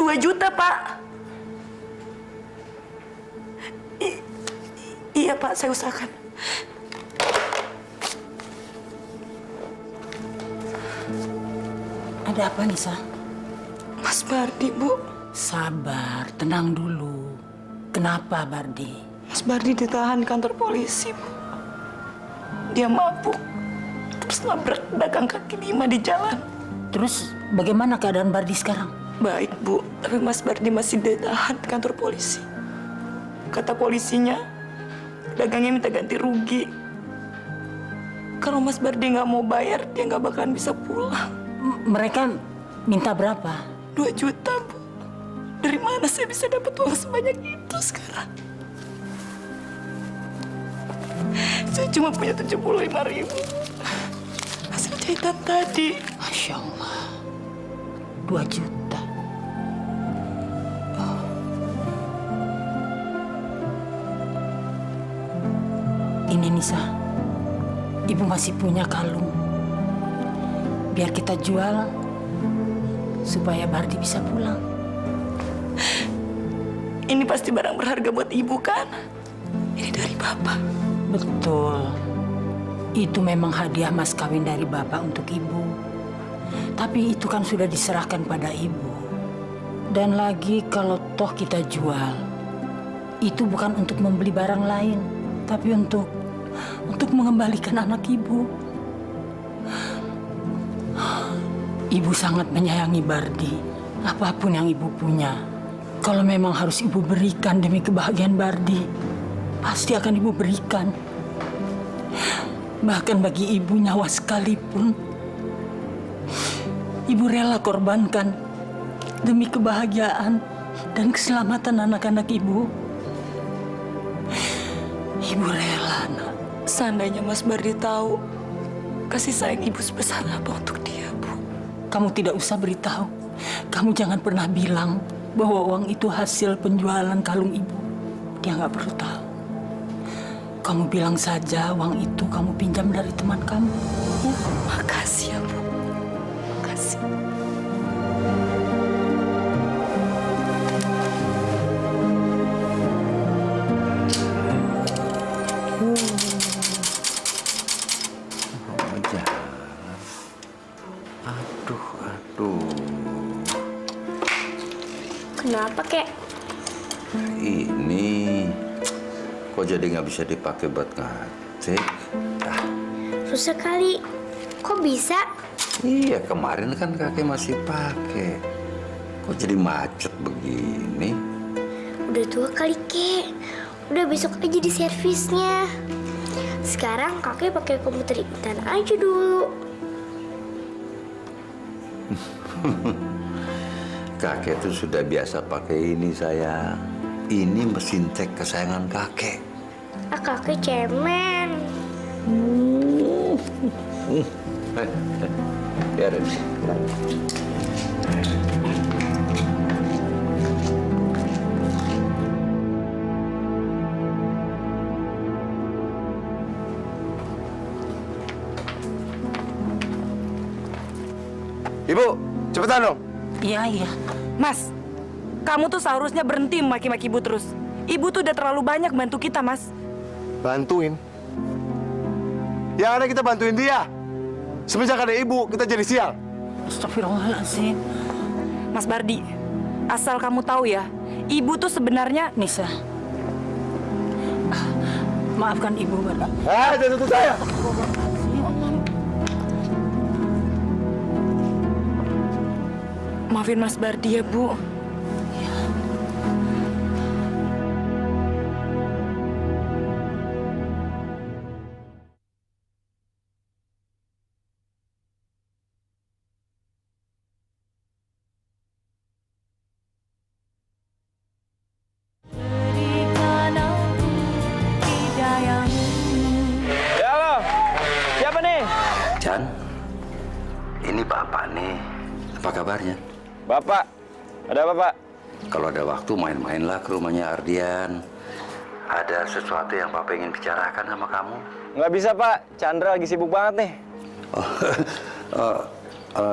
2 juta, Pak. Iya, Pak, saya usahakan. Ada apa, Nisa? Mas Bardi, Bu. Sabar, tenang dulu. Kenapa, Bardi? Mas Bardi ditahan di kantor polisi, Bu. Dia mabuk, terus nabrak pedagang kaki 5 di jalan. Terus bagaimana keadaan Bardi sekarang? Baik, Bu. Tapi Mas Bardi masih ditahan di kantor polisi. Kata polisinya, pedagangnya minta ganti rugi. Kalau Mas Bardi nggak mau bayar, dia nggak bakalan bisa pulang. Mereka minta berapa? 2 juta, Bu. Dari mana saya bisa dapat uang sebanyak itu sekarang? Saya cuma punya 75.000 hasil jahitan tadi. Masya Allah, 2 juta. Oh. Ini Nisa, Ibu masih punya kalung. Biar kita jual supaya Bardi bisa pulang. Ini pasti barang berharga buat Ibu, kan? Ini dari Bapak. Betul. Itu memang hadiah mas kawin dari Bapak untuk Ibu. Tapi itu kan sudah diserahkan pada Ibu. Dan lagi kalau toh kita jual, itu bukan untuk membeli barang lain, tapi untuk mengembalikan anak Ibu. Ibu sangat menyayangi Bardi. Apapun yang Ibu punya, kalau memang harus Ibu berikan demi kebahagiaan Bardi, pasti akan Ibu berikan. Bahkan bagi Ibu nyawa sekalipun, Ibu rela korbankan demi kebahagiaan dan keselamatan anak-anak Ibu. Ibu rela, nak. Seandainya Mas Bardi tahu kasih sayang Ibu sebesar apa untuk dia, Bu. Kamu tidak usah beritahu. Kamu jangan pernah bilang bahwa uang itu hasil penjualan kalung Ibu. Dia nggak perlu tahu. Kamu bilang saja uang itu kamu pinjam dari teman kamu. Ya. Makasih ya, Bu. Makasih. Oh, jangan. Kenapa, Kek? Ini kok jadi nggak bisa dipakai buat ngetik? Rusak kali. Kok bisa? Iya, kemarin kan kakek masih pakai. Kok jadi macet begini? Udah tua kali, Kek. Udah besok aja di servisnya. Sekarang kakek pakai komputer Intan aja dulu. Kakek tuh sudah biasa pakai ini, sayang. Ini mesin teks kesayangan kakek. Kakek cemen. Biarin. Ibu, cepetan dong. Iya. Mas, kamu tuh seharusnya berhenti memaki-maki ibu terus. Ibu tuh udah terlalu banyak bantu kita, Mas. Bantuin. Yang ada kita bantuin dia. Semenjak ada ibu, kita jadi sial. Astagfirullahaladzim. Mas Bardi, asal kamu tahu ya, ibu tuh sebenarnya... Nisa, maafkan ibu, Bardi. Jangan tutup saya. Maafin Mas Bardi ya, Bu. Ya halo, siapa nih? Chan, ini Bapak nih. Apa kabarnya? Bapak, ada apa Pak? Kalau ada waktu main-mainlah ke rumahnya Ardian. Ada sesuatu yang Bapak ingin bicarakan sama kamu? Nggak bisa Pak, Chandra lagi sibuk banget nih.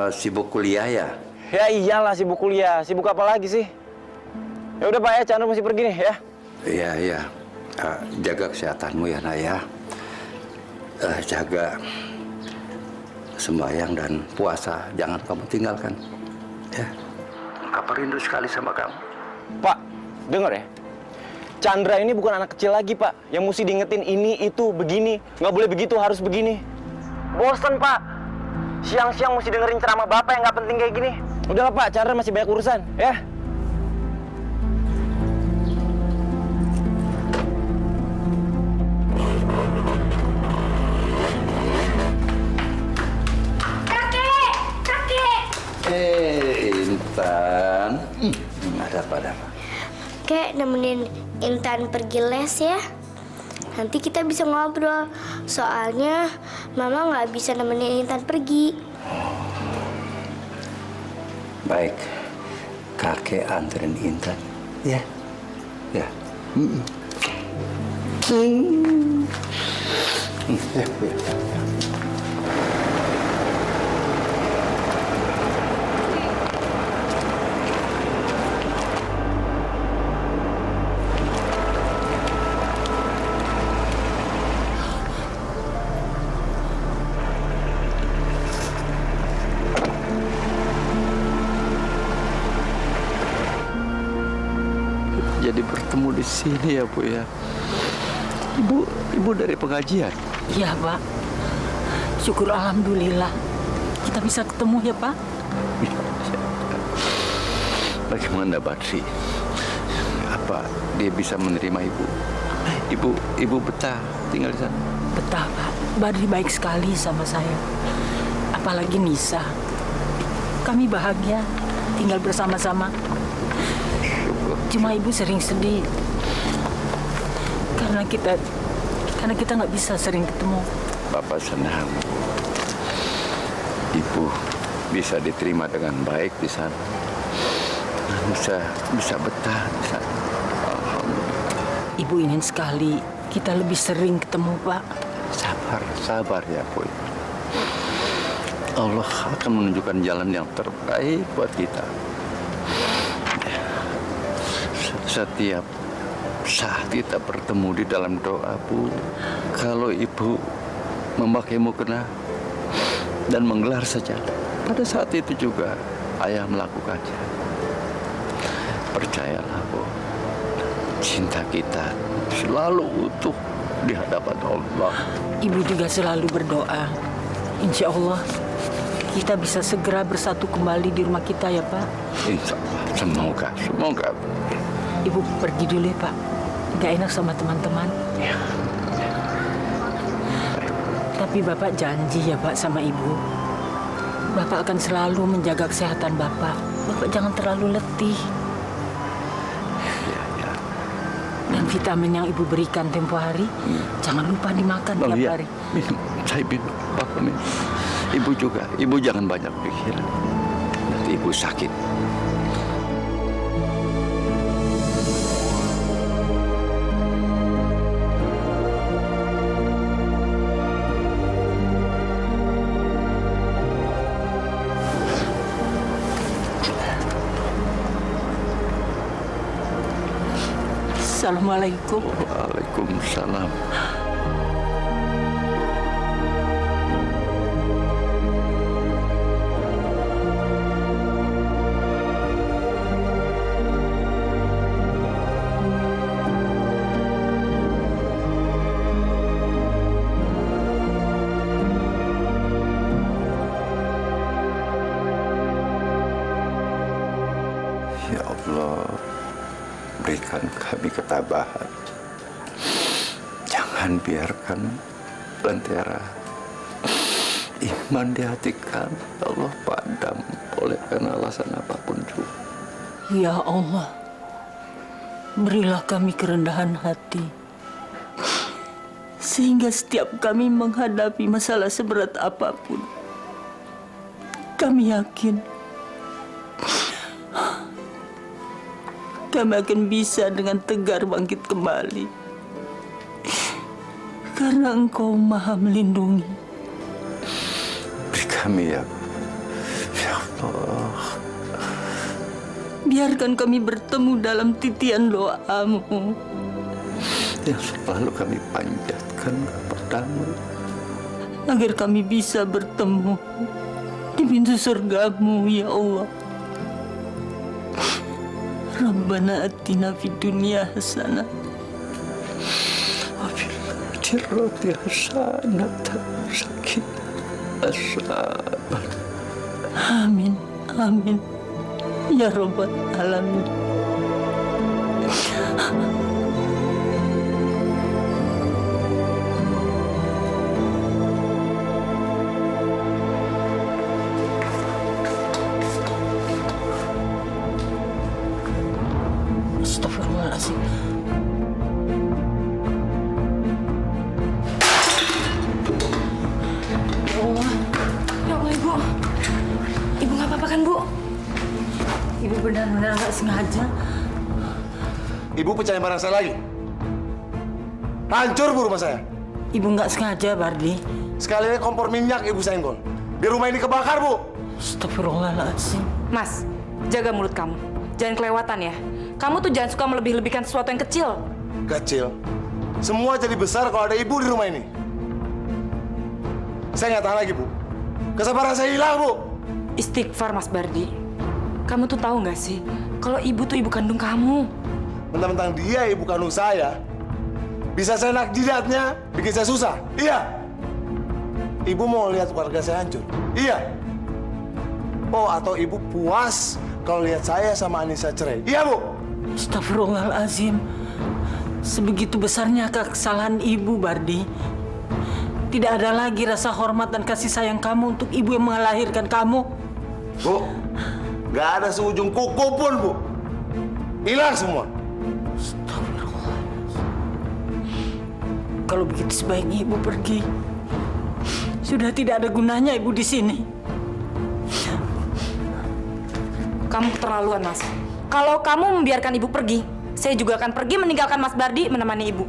Sibuk kuliah ya? Ya iyalah sibuk kuliah, sibuk apa lagi sih? Ya udah Pak ya, Chandra mesti pergi nih ya. Iya. Jaga kesehatanmu ya, Nak ya. Jaga sembahyang dan puasa, jangan kamu tinggalkan. Ya, Papa rindu sekali sama kamu. Pak, denger ya. Chandra ini bukan anak kecil lagi, Pak. Yang mesti diingetin ini, itu, begini. Nggak boleh begitu, harus begini. Bosen, Pak. Siang-siang mesti dengerin ceramah Bapak yang nggak penting kayak gini. Udahlah, Pak. Chandra masih banyak urusan, ya. Intan, ada apa? Kek, nemenin Intan pergi les ya. Nanti kita bisa ngobrol. Soalnya Mama nggak bisa nemenin Intan pergi. Baik, kakek anterin Intan. Ya. Ya. Jadi bertemu di sini ya, Bu ya. Ibu dari pengajian. Iya, Pak. Syukur alhamdulillah. Kita bisa ketemu ya, Pak. Bagaimana Badri? Apa dia bisa menerima ibu? Ibu betah tinggal di sana. Betah, Pak. Badri baik sekali sama saya. Apalagi Nisa. Kami bahagia tinggal bersama-sama. Cuma ibu sering sedih karena kita nggak bisa sering ketemu. Bapak senang ibu bisa diterima dengan baik di sana, bisa betah di sana. Alhamdulillah. Ibu ingin sekali kita lebih sering ketemu, Pak. Sabar ya, Bu. Allah akan menunjukkan jalan yang terbaik buat kita. Setiap saat kita bertemu di dalam doa, Bu, kalau ibu memakai mukena dan menggelar sajadah, pada saat itu juga ayah melakukannya. Percayalah, Bu. Cinta kita selalu utuh di hadapan Allah. Ibu juga selalu berdoa. Insya Allah kita bisa segera bersatu kembali di rumah kita ya Pak. Insya Allah. Semoga. Ibu pergi dulu ya Pak. Gak enak sama teman-teman. Ya. Tapi Bapak janji ya Pak sama Ibu. Bapak akan selalu menjaga kesehatan Bapak. Bapak jangan terlalu letih. Ya. Dan vitamin yang Ibu berikan tempo hari, jangan lupa dimakan tiap hari. Minum. Saya minum. Bapak minum. Ibu juga. Ibu jangan banyak pikiran. Nanti Ibu sakit. Assalamualaikum. Waalaikumsalam. Ya Allah, berikan kami ketabahan. Jangan biarkan lentera iman di hati kami, ya Allah, padam oleh karena alasan apapun juga. Ya Allah, berilah kami kerendahan hati. Sehingga setiap kami menghadapi masalah seberat apapun, kami yakin kami akan bisa dengan tegar bangkit kembali. Karena Engkau Maha Melindungi. Beri kami ya Allah. Biarkan kami bertemu dalam titian doa-Mu Yang selalu kami panjatkan kepadamu. agar kami bisa bertemu di pintu surga-Mu, ya Allah. Rabbana atina fid dunya hasanah wa fil akhirati hasanah sakinah. Amin, amin, ya Rabbal alamin. Astagfirullahaladzim. Ya Allah, Ibu. Ibu nggak apa-apa kan, Bu? Ibu benar-benar nggak sengaja. Ibu pecahin barang saya lagi. Hancur, Bu, rumah saya. Ibu nggak sengaja, Bardi. Sekalian kompor minyak Ibu senggol. Biar rumah ini kebakar, Bu. Astagfirullahaladzim. Mas, jaga mulut kamu. Jangan kelewatan ya. Kamu tuh jangan suka melebih-lebihkan sesuatu yang kecil. Kecil. Semua jadi besar kalau ada Ibu di rumah ini. Saya nggak tahan lagi, Bu. Kesabaran saya hilang, Bu. Istighfar, Mas Bardi. Kamu tuh tahu nggak sih, kalau ibu tuh ibu kandung kamu. Mentang-mentang dia ibu kandung saya, bisa saya nak jidatnya, bikin saya susah. Iya. Ibu mau lihat keluarga saya hancur. Iya. Oh, atau ibu puas kalau lihat saya sama Anissa cerai. Iya, Bu. Astagfirullahaladzim. Sebegitu besarnya kesalahan ibu, Bardi. Tidak ada lagi rasa hormat dan kasih sayang kamu untuk ibu yang melahirkan kamu. Bu, nggak ada seujung kuku pun, Bu. Hilang semua. Kalau begitu sebaiknya ibu pergi. Sudah tidak ada gunanya ibu di sini. Kamu keterlaluan, Mas. Kalau kamu membiarkan ibu pergi, saya juga akan pergi meninggalkan Mas Bardi menemani ibu.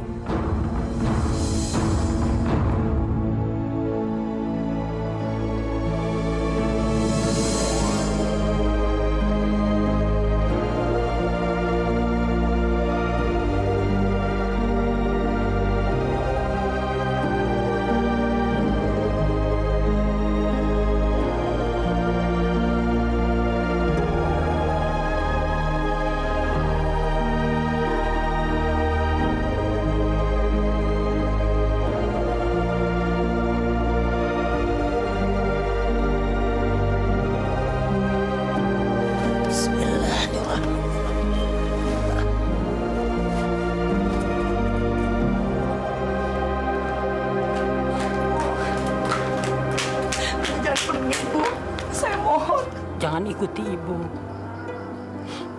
ikuti ibu.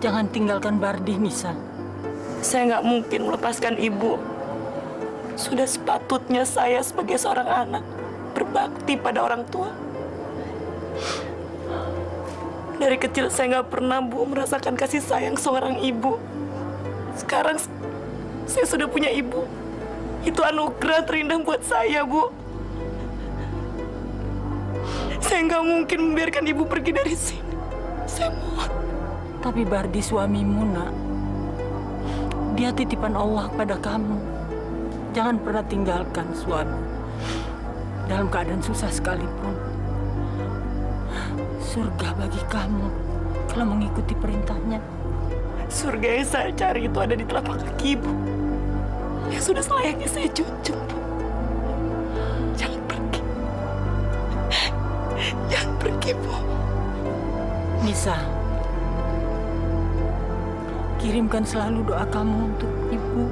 Jangan tinggalkan Bardi, Nisa. Saya nggak mungkin melepaskan ibu. Sudah sepatutnya saya sebagai seorang anak berbakti pada orang tua. Dari kecil saya nggak pernah, Bu, merasakan kasih sayang seorang ibu. Sekarang saya sudah punya ibu. Itu anugerah terindah buat saya, Bu. Saya nggak mungkin membiarkan ibu pergi dari sini. Saya mohon. Tapi Bardi suamimu, nak. Dia titipan Allah pada kamu. Jangan pernah tinggalkan suami. Dalam keadaan susah sekalipun. Surga bagi kamu kalau mengikuti perintahnya. Surga yang saya cari itu ada di telapak kaki ibu. Yang sudah selayaknya saya junjung, Bu. Jangan pergi. Jangan pergi, Bu. Nisa, kirimkan selalu doa kamu untuk ibu.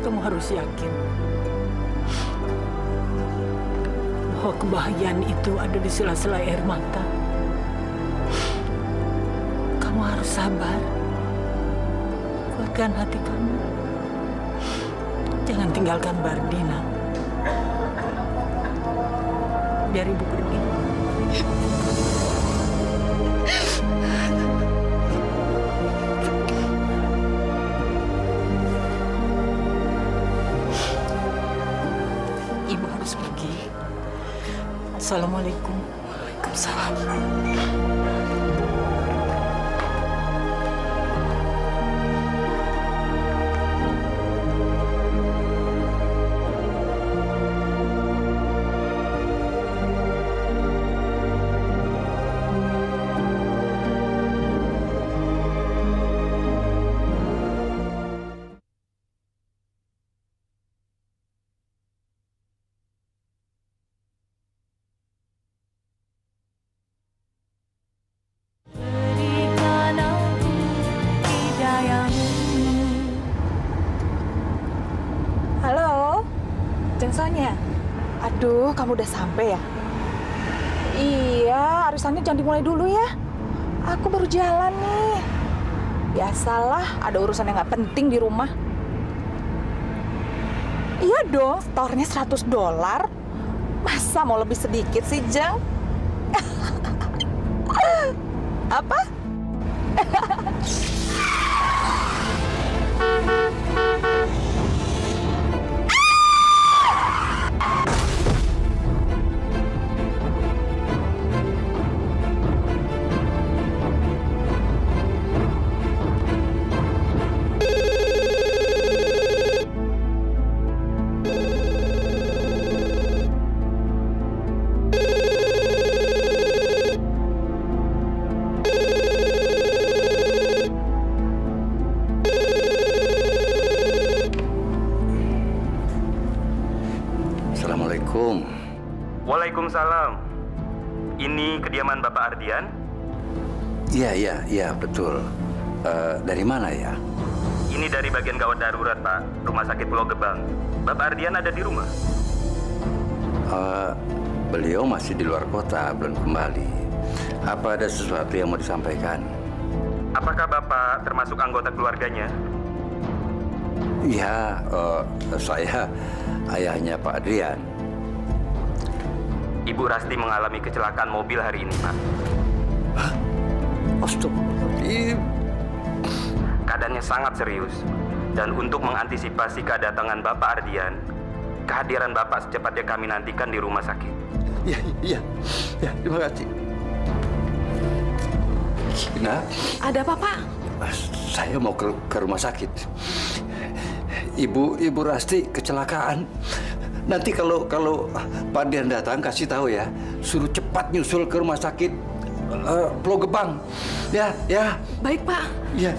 Kamu harus yakin bahwa kebahagiaan itu ada di sela-sela air mata. Kamu harus sabar. Kuatkan hati kamu. Jangan tinggalkan Bardina. Biar ibu pergi. Ibu harus pergi. Assalamualaikum. Waalaikumsalam. Sonya, aduh, kamu udah sampai ya? Iya, arisannya jangan dimulai dulu ya. Aku baru jalan nih. Biasalah, ada urusan yang nggak penting di rumah. Iya dong, setornya $100. Masa mau lebih sedikit sih, Jeng? Apa? Waalaikumsalam. Ini kediaman Bapak Ardian? Iya, betul. Dari mana ya? Ini dari bagian gawat darurat, Pak. Rumah Sakit Pulau Gebang. Bapak Ardian ada di rumah? Beliau masih di luar kota, belum kembali. Apa ada sesuatu yang mau disampaikan? Apakah Bapak termasuk anggota keluarganya? Iya, saya ayahnya Pak Adrian. Ibu Rasti mengalami kecelakaan mobil hari ini, Pak. Hah? Astagfirullahaladzim. Keadaannya sangat serius. Dan untuk mengantisipasi kedatangan Bapak Ardian, kehadiran Bapak secepatnya kami nantikan di rumah sakit. Iya, terima kasih. Nah, Ada apa, Pak? saya mau ke rumah sakit. Ibu Rasti kecelakaan. Nanti kalau Pak Dian datang, kasih tahu ya, suruh cepat nyusul ke rumah sakit Pulau Gebang. Ya. Baik, Pak. Ya.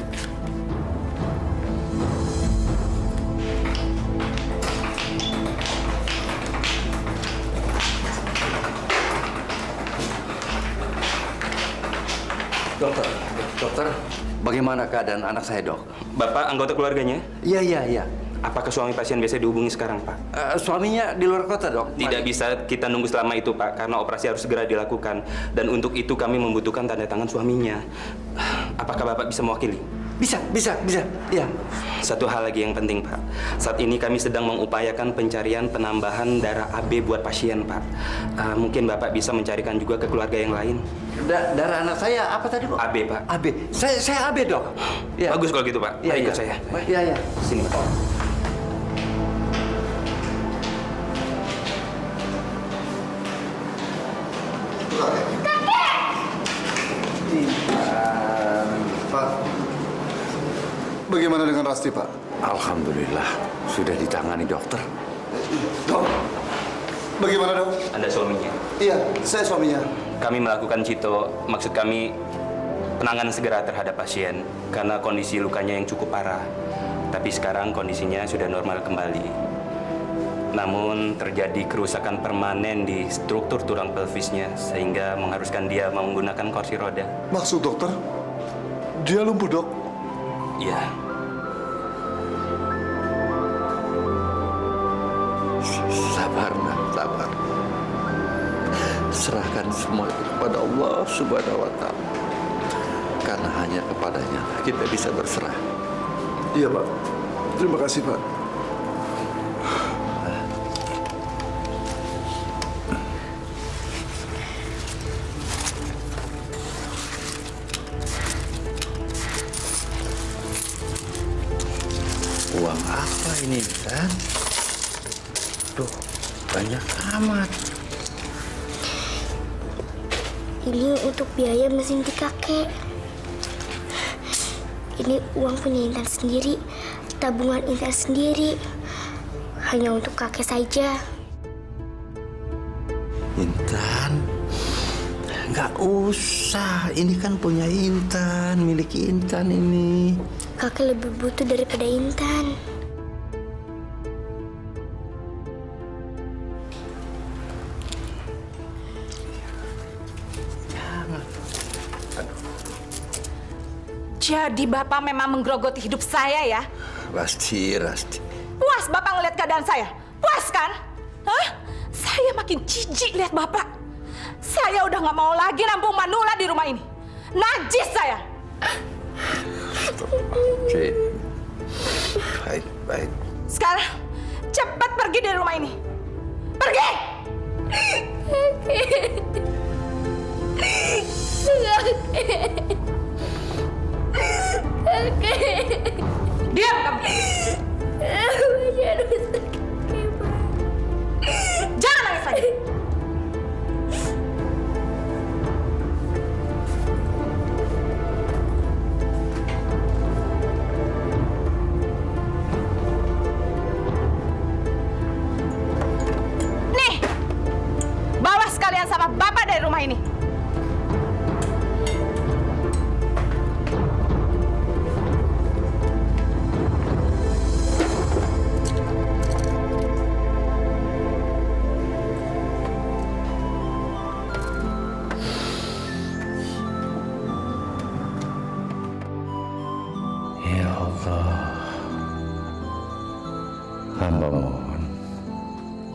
Dokter, bagaimana keadaan anak saya, Dok? Bapak anggota keluarganya? Iya. Apakah suami pasien bisa dihubungi sekarang, Pak? Suaminya di luar kota, Dok. Tidak bisa kita nunggu selama itu, Pak, karena operasi harus segera dilakukan. Dan untuk itu kami membutuhkan tanda tangan suaminya. Apakah Bapak bisa mewakili? Bisa. Ya. Satu hal lagi yang penting, Pak. Saat ini kami sedang mengupayakan pencarian penambahan darah AB buat pasien, Pak. Mungkin Bapak bisa mencarikan juga ke keluarga yang lain. Darah anak saya apa tadi, Bu? AB, Pak. AB. Saya AB, Dok. Ya. Bagus kalau gitu, Pak. Iya, Ikut iya. saya. Iya. Sini, Pak. Pak, bagaimana dengan Rasti, Pak? Alhamdulillah sudah ditangani dokter. Dok, bagaimana, Dok? Anda suaminya. Iya, saya suaminya. Kami melakukan cito, maksud kami penanganan segera terhadap pasien karena kondisi lukanya yang cukup parah. Tapi sekarang kondisinya sudah normal kembali. Namun terjadi kerusakan permanen di struktur tulang pelvisnya sehingga mengharuskan dia menggunakan kursi roda. Maksud dokter, dia lumpuh, Dok? Iya. Sabar, nak, sabar. Serahkan semua itu kepada Allah Subhanahu wa Ta'ala. Karena hanya kepadanya kita bisa berserah. Iya, Pak. Terima kasih, Pak. Uang apa ini, kan? Duh, banyak amat. Ini untuk biaya mesin di kakek. Ini uang punya Intan sendiri, tabungan Intan sendiri. Hanya untuk kakek saja. Intan, nggak usah. Ini kan punya Intan, milik Intan ini. Kakek lebih butuh daripada Intan. Jadi Bapak memang menggerogoti hidup saya ya? Rasti. Puas Bapak ngeliat keadaan saya? Puas kan? Hah? Saya makin jijik lihat Bapak. Saya udah nggak mau lagi nampung Manula di rumah ini. Najis saya. Oke. Baik. Sekarang cepat pergi dari rumah ini. Pergi! Diam kamu. Jangan nangis lagi. Nih, bawa sekalian sama Bapak dari rumah ini. Ya Allah, hamba mohon,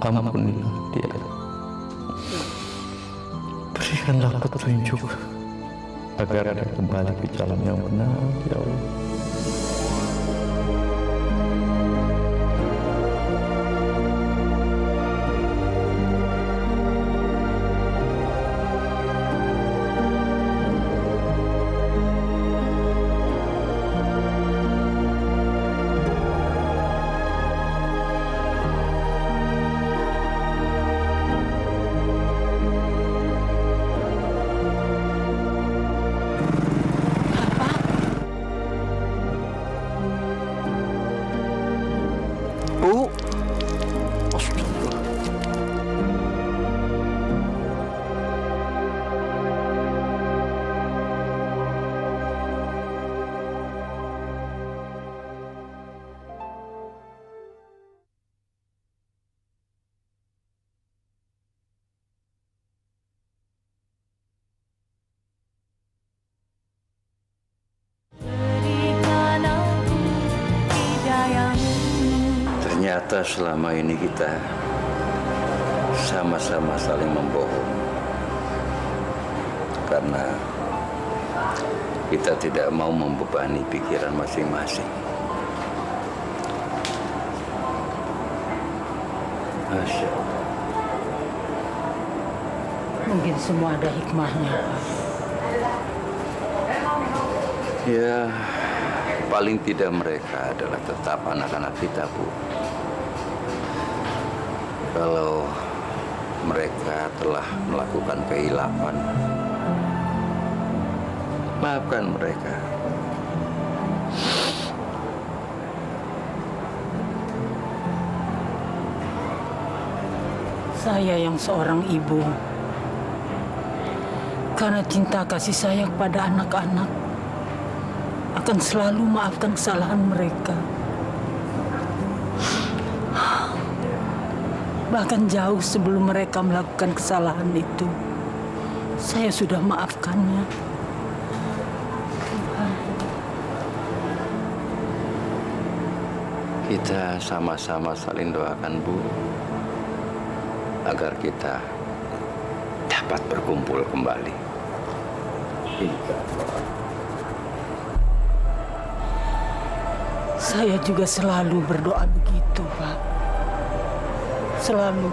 ampunilah dia. Berikanlah petunjuk agar dia kembali ke jalan yang benar, ya Allah. Ternyata selama ini kita sama-sama saling membohong. Karena kita tidak mau membebani pikiran masing-masing. Masya Allah. Mungkin semua ada hikmahnya, Pak. Ya, paling tidak mereka adalah tetap anak-anak kita, Bu. Kalau mereka telah melakukan kehilapan, maafkan mereka. Saya yang seorang ibu, karena cinta kasih sayang pada anak-anak, akan selalu maafkan kesalahan mereka. Bahkan jauh sebelum mereka melakukan kesalahan itu, saya sudah maafkannya. Kita sama-sama saling doakan, Bu, agar kita dapat berkumpul kembali. Saya juga selalu berdoa begitu, Pak. Selalu.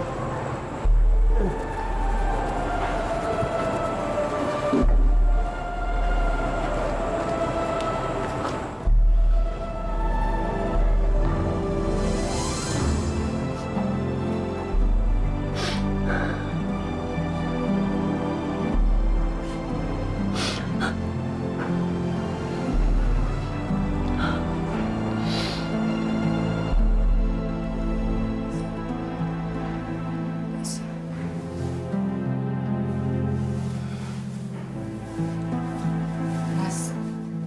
Mas,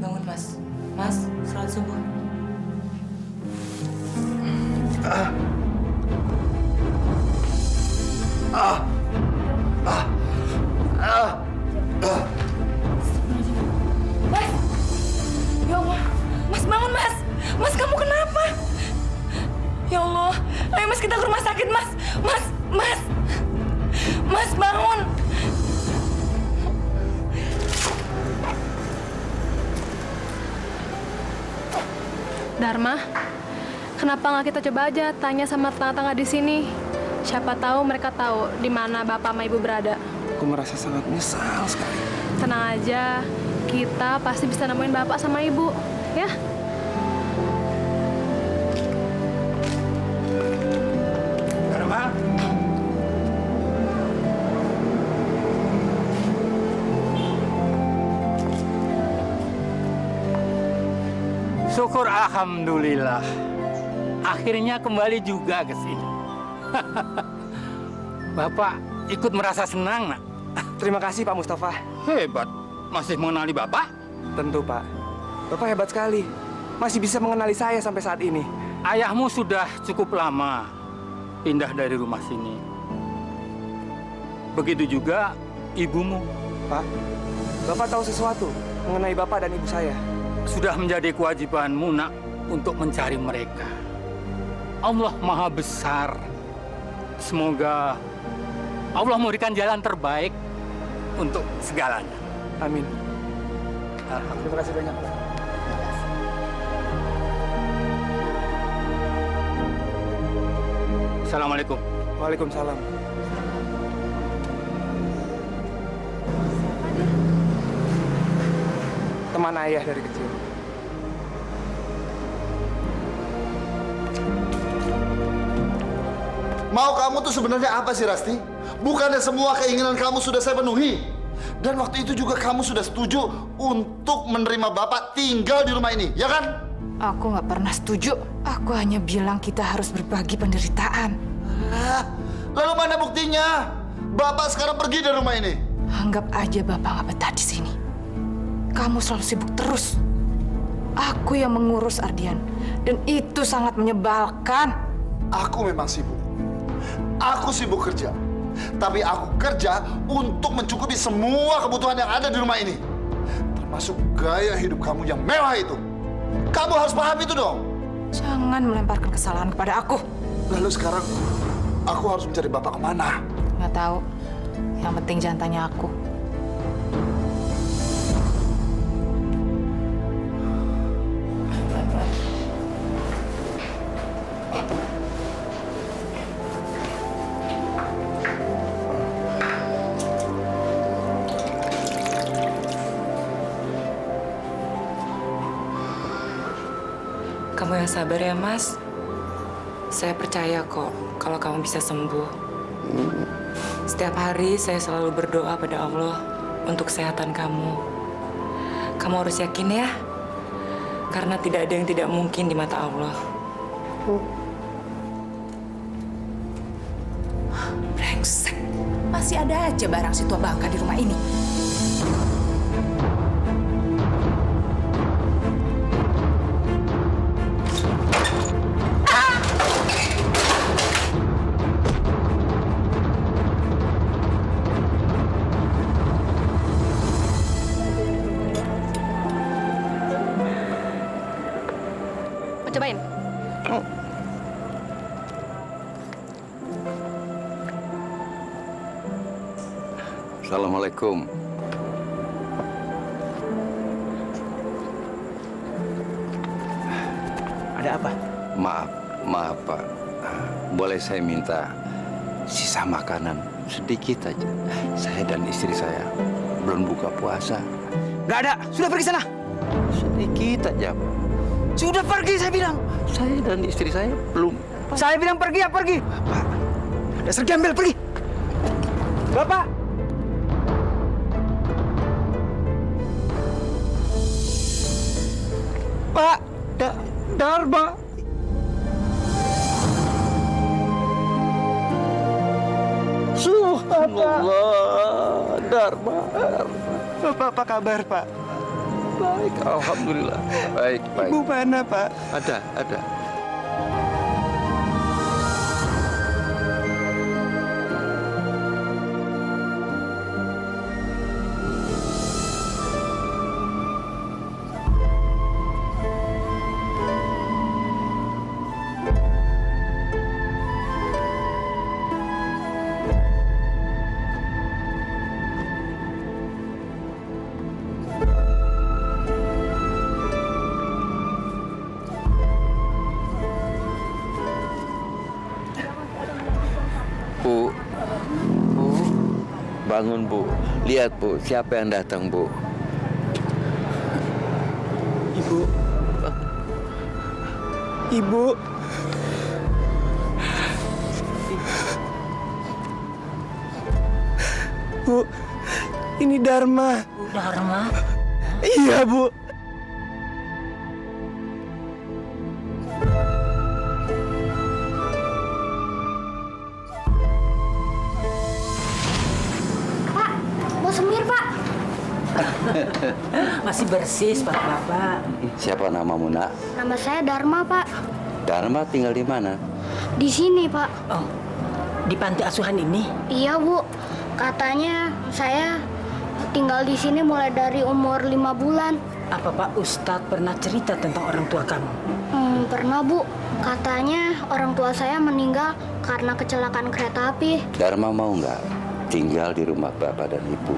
bangun Mas. Mas, sholat subuh. Mas! Ya Allah! Mas, bangun Mas! Mas, kamu kenapa? Ya Allah! Ayo Mas, kita ke rumah sakit Mas! Mas! Mas! Mas, bangun! Dharma, kenapa nggak kita coba aja tanya sama tetangga-tetangga di sini? Siapa tahu mereka tahu di mana bapak sama ibu berada. Aku merasa sangat menyesal sekali. Tenang aja, kita pasti bisa nemuin bapak sama ibu, ya? Syukur alhamdulillah. Akhirnya kembali juga ke sini. Bapak ikut merasa senang, Nak. Terima kasih Pak Mustafa. Hebat. Masih mengenali Bapak? Tentu Pak. Bapak hebat sekali. Masih bisa mengenali saya sampai saat ini. Ayahmu sudah cukup lama pindah dari rumah sini. Begitu juga ibumu. Pak, Bapak tahu sesuatu mengenai Bapak dan ibu saya? Sudah menjadi kewajibanmu, Nak, untuk mencari mereka. Allah Maha Besar. Semoga Allah memberikan jalan terbaik untuk segalanya. Amin. Terima kasih banyak, Pak. Assalamualaikum. Waalaikumsalam. Teman ayah dari kecil. Mau kamu tuh sebenarnya apa sih, Rasti? Bukannya semua keinginan kamu sudah saya penuhi. Dan waktu itu juga kamu sudah setuju untuk menerima Bapak tinggal di rumah ini, ya kan? Aku nggak pernah setuju. Aku hanya bilang kita harus berbagi penderitaan. Lalu mana buktinya? Bapak sekarang pergi dari rumah ini. Anggap aja Bapak nggak betah di sini. Kamu selalu sibuk terus. Aku yang mengurus Ardian. Dan itu sangat menyebalkan. Aku memang sibuk. Aku sibuk kerja. Tapi aku kerja untuk mencukupi semua kebutuhan yang ada di rumah ini. Termasuk gaya hidup kamu yang mewah itu. Kamu harus paham itu dong. Jangan melemparkan kesalahan kepada aku. Lalu sekarang aku harus mencari Bapak kemana? Nggak tahu. Yang penting jangan tanya aku. Kamu yang sabar ya, Mas. Saya percaya kok kalau kamu bisa sembuh. Setiap hari saya selalu berdoa pada Allah untuk kesehatan kamu. Kamu harus yakin ya, karena tidak ada yang tidak mungkin di mata Allah. Brengsek. Masih ada aja barang si tua bangka di rumah ini. Cobain. Assalamualaikum. Ada apa? Maaf Pak. Boleh saya minta sisa makanan sedikit aja? Saya dan istri saya belum buka puasa. Nggak ada. Sudah pergi sana. Sedikit aja, Pak. Sudah pergi, saya bilang. Saya dan istri saya belum. Saya bilang pergi ya pergi. Pak, Dasar gembel, pergi. Bapak. Pak. Dharma. Subhanallah, Dharma. Bapak, apa kabar, Pak? Baik, alhamdulillah. Baik. Ibu mana, Pak? Ada. Bu, bangun Bu. Lihat Bu, siapa yang datang Bu? Ibu. Bu, ini Dharma. Dharma? Iya, Bu. Pak, mau semir, Pak. Masih bersih sepatu Bapak. Siapa namamu, Nak? Nama saya Dharma, Pak. Dharma tinggal di mana? Di sini, Pak. Oh, di panti asuhan ini? Iya, Bu. Katanya saya tinggal di sini mulai dari umur 5 bulan. Apa Pak Ustadz pernah cerita tentang orang tua kamu? Pernah, Bu. Katanya orang tua saya meninggal karena kecelakaan kereta api. Dharma mau nggak tinggal di rumah Bapak dan Ibu?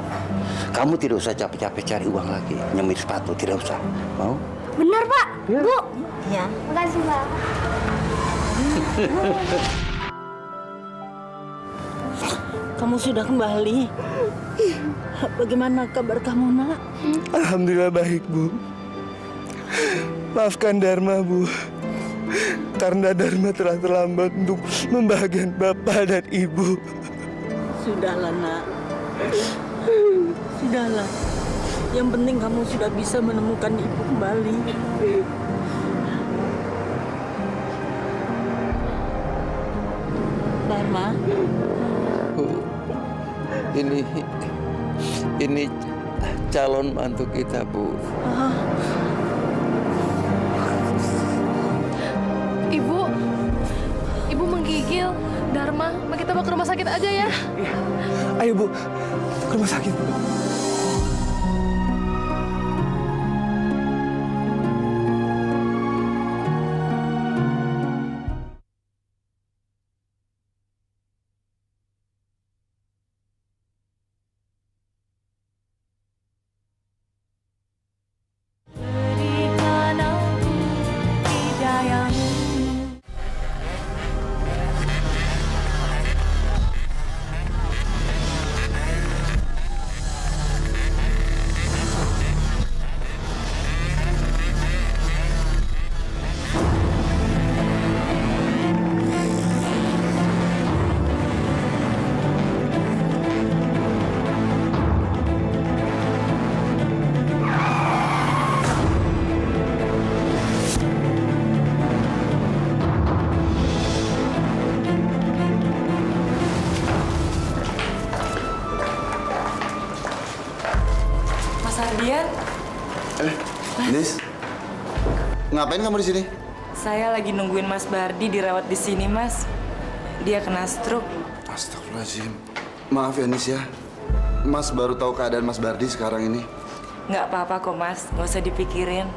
Kamu tidak usah capek-capek cari uang lagi, nyemir sepatu, tidak usah. Mau? Benar, Pak. Bu. Ya. Makasih, Pak. Kamu sudah kembali. Bagaimana kabar kamu, Nak? Alhamdulillah baik, Bu. Maafkan Dharma, Bu. Karena Dharma telah terlambat untuk membahagiakan Bapak dan Ibu. Sudahlah, Nak. Sudahlah. Yang penting kamu sudah bisa menemukan ibu kembali. Dharma. Ini calon mantu kita, Bu. Ibu menggigil. Dharma, kita bawa ke rumah sakit aja ya. Ayo, Bu. Ke rumah sakit, Bu. Nis, ngapain kamu di sini? Saya lagi nungguin Mas Bardi dirawat di sini, Mas. Dia kena stroke. Astagfirullahaladzim. Maaf ya, Nis ya. Mas baru tahu keadaan Mas Bardi sekarang ini. Nggak apa-apa kok, Mas. Nggak usah dipikirin.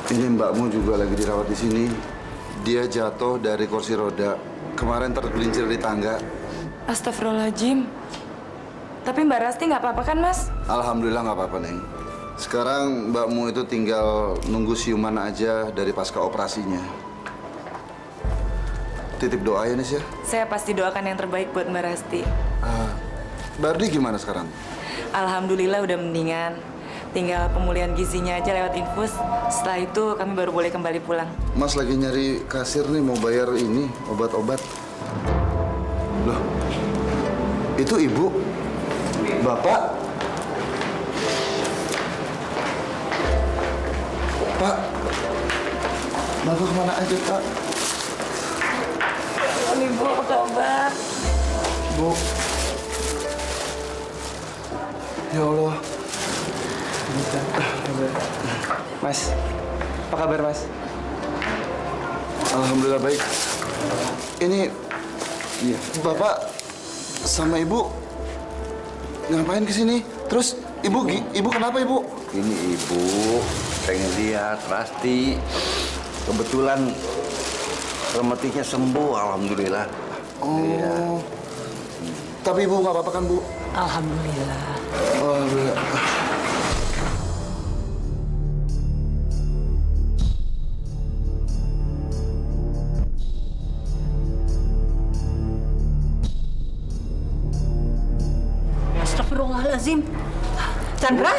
Ini mbakmu juga lagi dirawat di sini. Dia jatuh dari kursi roda. Kemarin tergelincir di tangga. Astagfirullahaladzim. Tapi Mbak Rasti nggak apa-apa kan, Mas? Alhamdulillah nggak apa-apa, Neng. Sekarang mbakmu itu tinggal nunggu siuman aja dari pasca operasinya. Titip doa ya, Nis ya. Saya pasti doakan yang terbaik buat Mbak Rasti. Bardi gimana sekarang? Alhamdulillah udah mendingan. Tinggal pemulihan gizinya aja lewat infus. Setelah itu kami baru boleh kembali pulang. Mas lagi nyari kasir nih, mau bayar ini, obat-obat. Loh, itu ibu? Bapak? Pak? Bapak kemana aja, Pak? Ibu, apa kabar? Bu. Ya Allah. Mas, apa kabar, Mas? Alhamdulillah baik. Ini Bapak sama Ibu ngapain ke sini? Terus Ibu kenapa, Ibu? Ini Ibu pengen lihat Rasti. Kebetulan rematiknya sembuh, alhamdulillah. Oh. Iya. Tapi Ibu nggak apa-apa kan, Bu? Alhamdulillah. Alhamdulillah. Astagfirullahaladzim. Chandra?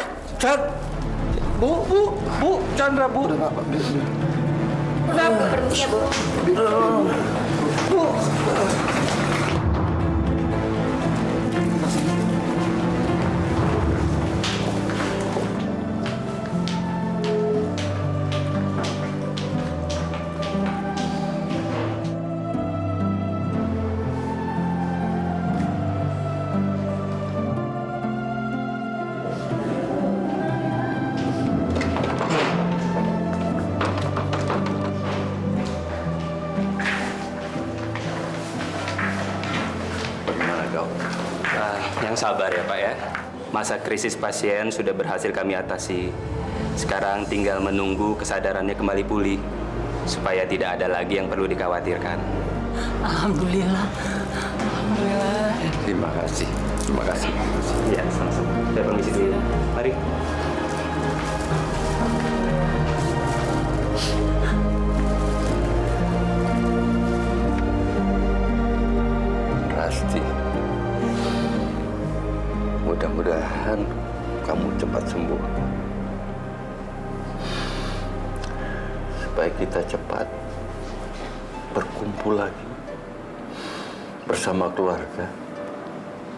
Bu, Chandra, Bu. Udah, Pak. Permisi ya, Bu. Bu. Bagaimana, Dok? Yang sabar ya, Pak ya. Masa krisis pasien sudah berhasil kami atasi. Sekarang tinggal menunggu kesadarannya kembali pulih supaya tidak ada lagi yang perlu dikhawatirkan. Alhamdulillah. Alhamdulillah. Terima kasih. Terima kasih. Ya, sama-sama. Saya permisi dulu. Mari. Rasti. Mudah-mudahan kamu cepat sembuh. Supaya kita cepat berkumpul lagi bersama keluarga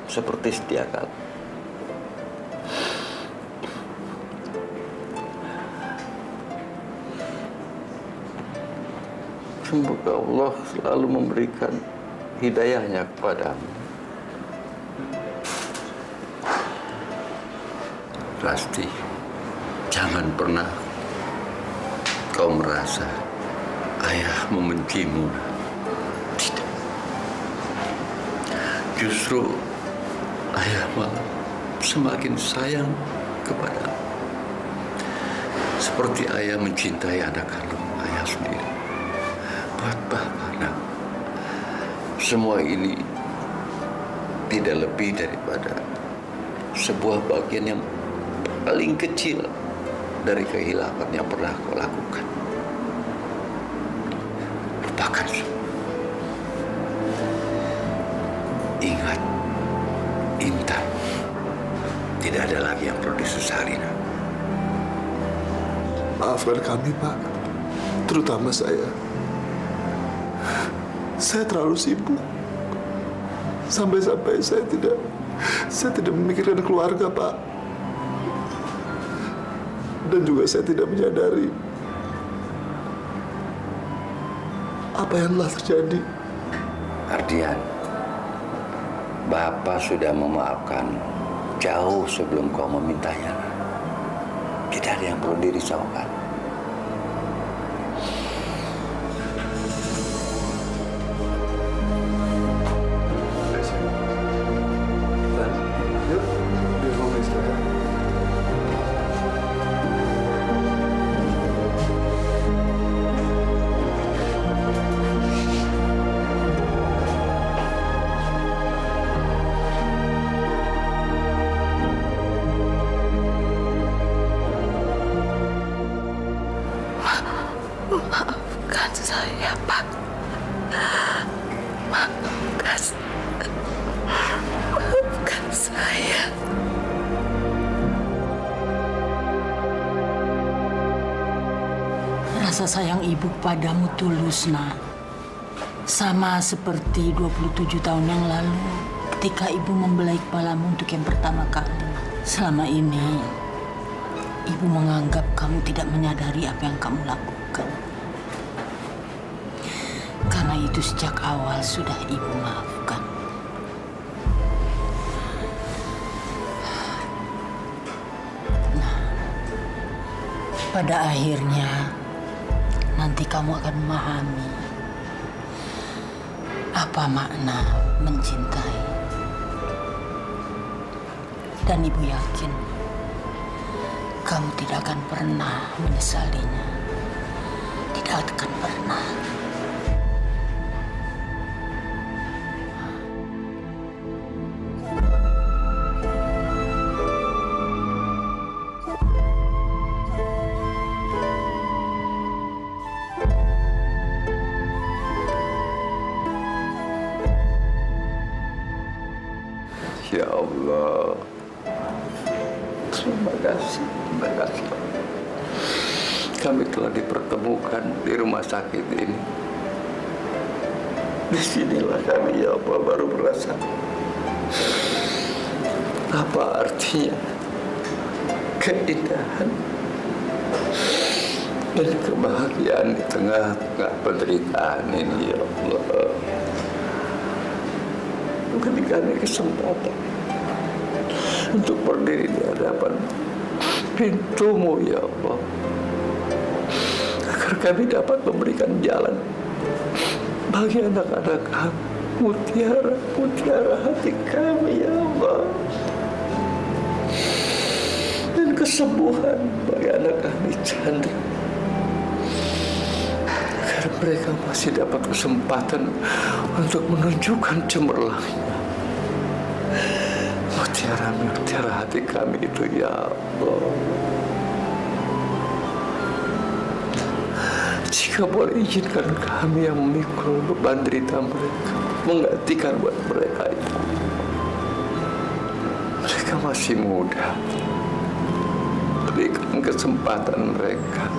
seperti sedia kala. Semoga Allah selalu memberikan hidayahnya kepadamu. Rasti, jangan pernah kau merasa ayah membencimu. Tidak. Justru ayah malah semakin sayang kepadamu. Seperti ayah mencintai anak kandung ayah sendiri. Buat Bapak, nak, semua ini tidak lebih daripada sebuah bagian yang paling kecil dari kehilangan yang pernah kau lakukan. Lupakan semua. Ingat, Intan tidak ada lagi yang perlu disesali. Maafkan kami, Pak. Terutama saya. Saya terlalu sibuk. Sampai-sampai saya tidak memikirkan keluarga, Pak. Dan juga saya tidak menyadari apa yang telah terjadi. Ardian, Bapak sudah memaafkan jauh sebelum kau memintanya. Tidak ada yang perlu dirisaukan. Maafkan saya, Pak. Maafkan saya. Rasa sayang ibu padamu tulus, nak. Sama seperti 27 tahun yang lalu ketika ibu membelai kepalamu untuk yang pertama kali. Selama ini, ibu menganggap kamu tidak menyadari apa yang kamu lakukan. Karena itu sejak awal sudah ibu maafkan. Nah, pada akhirnya nanti kamu akan memahami apa makna mencintai. Dan ibu yakin kamu tidak akan pernah menyesalinya. Tidak akan pernah. Ya Allah, terima kasih. Kami telah dipertemukan di rumah sakit ini. Disinilah kami, ya Allah, baru merasa apa artinya keindahan dan kebahagiaan di tengah-tengah penderitaan ini, ya Allah. Ketika ada kesempatan untuk berdiri di hadapan pintu-Mu, ya Allah, agar kami dapat memberikan jalan bagi anak-anak kami, mutiara hati kami, ya Allah, dan kesembuhan bagi anak kami, Chandra, agar mereka masih dapat kesempatan untuk menunjukkan cemerlangnya mutiara hati kami itu, ya Allah. Jika boleh izinkan kami yang memikul beban derita mereka, menggantikan buat mereka itu. Mereka masih muda. Berikan kesempatan mereka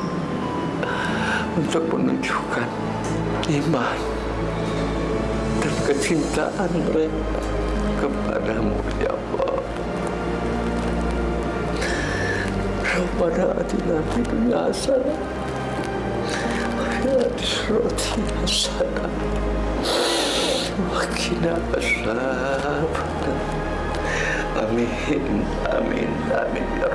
untuk menunjukkan iman dan kecintaan mereka kepadamu, ya Allah. Rabbana atina fid dunya hasanah wa fil akhirati hasanah wa qina adzabannar. Amin, amin, amin ya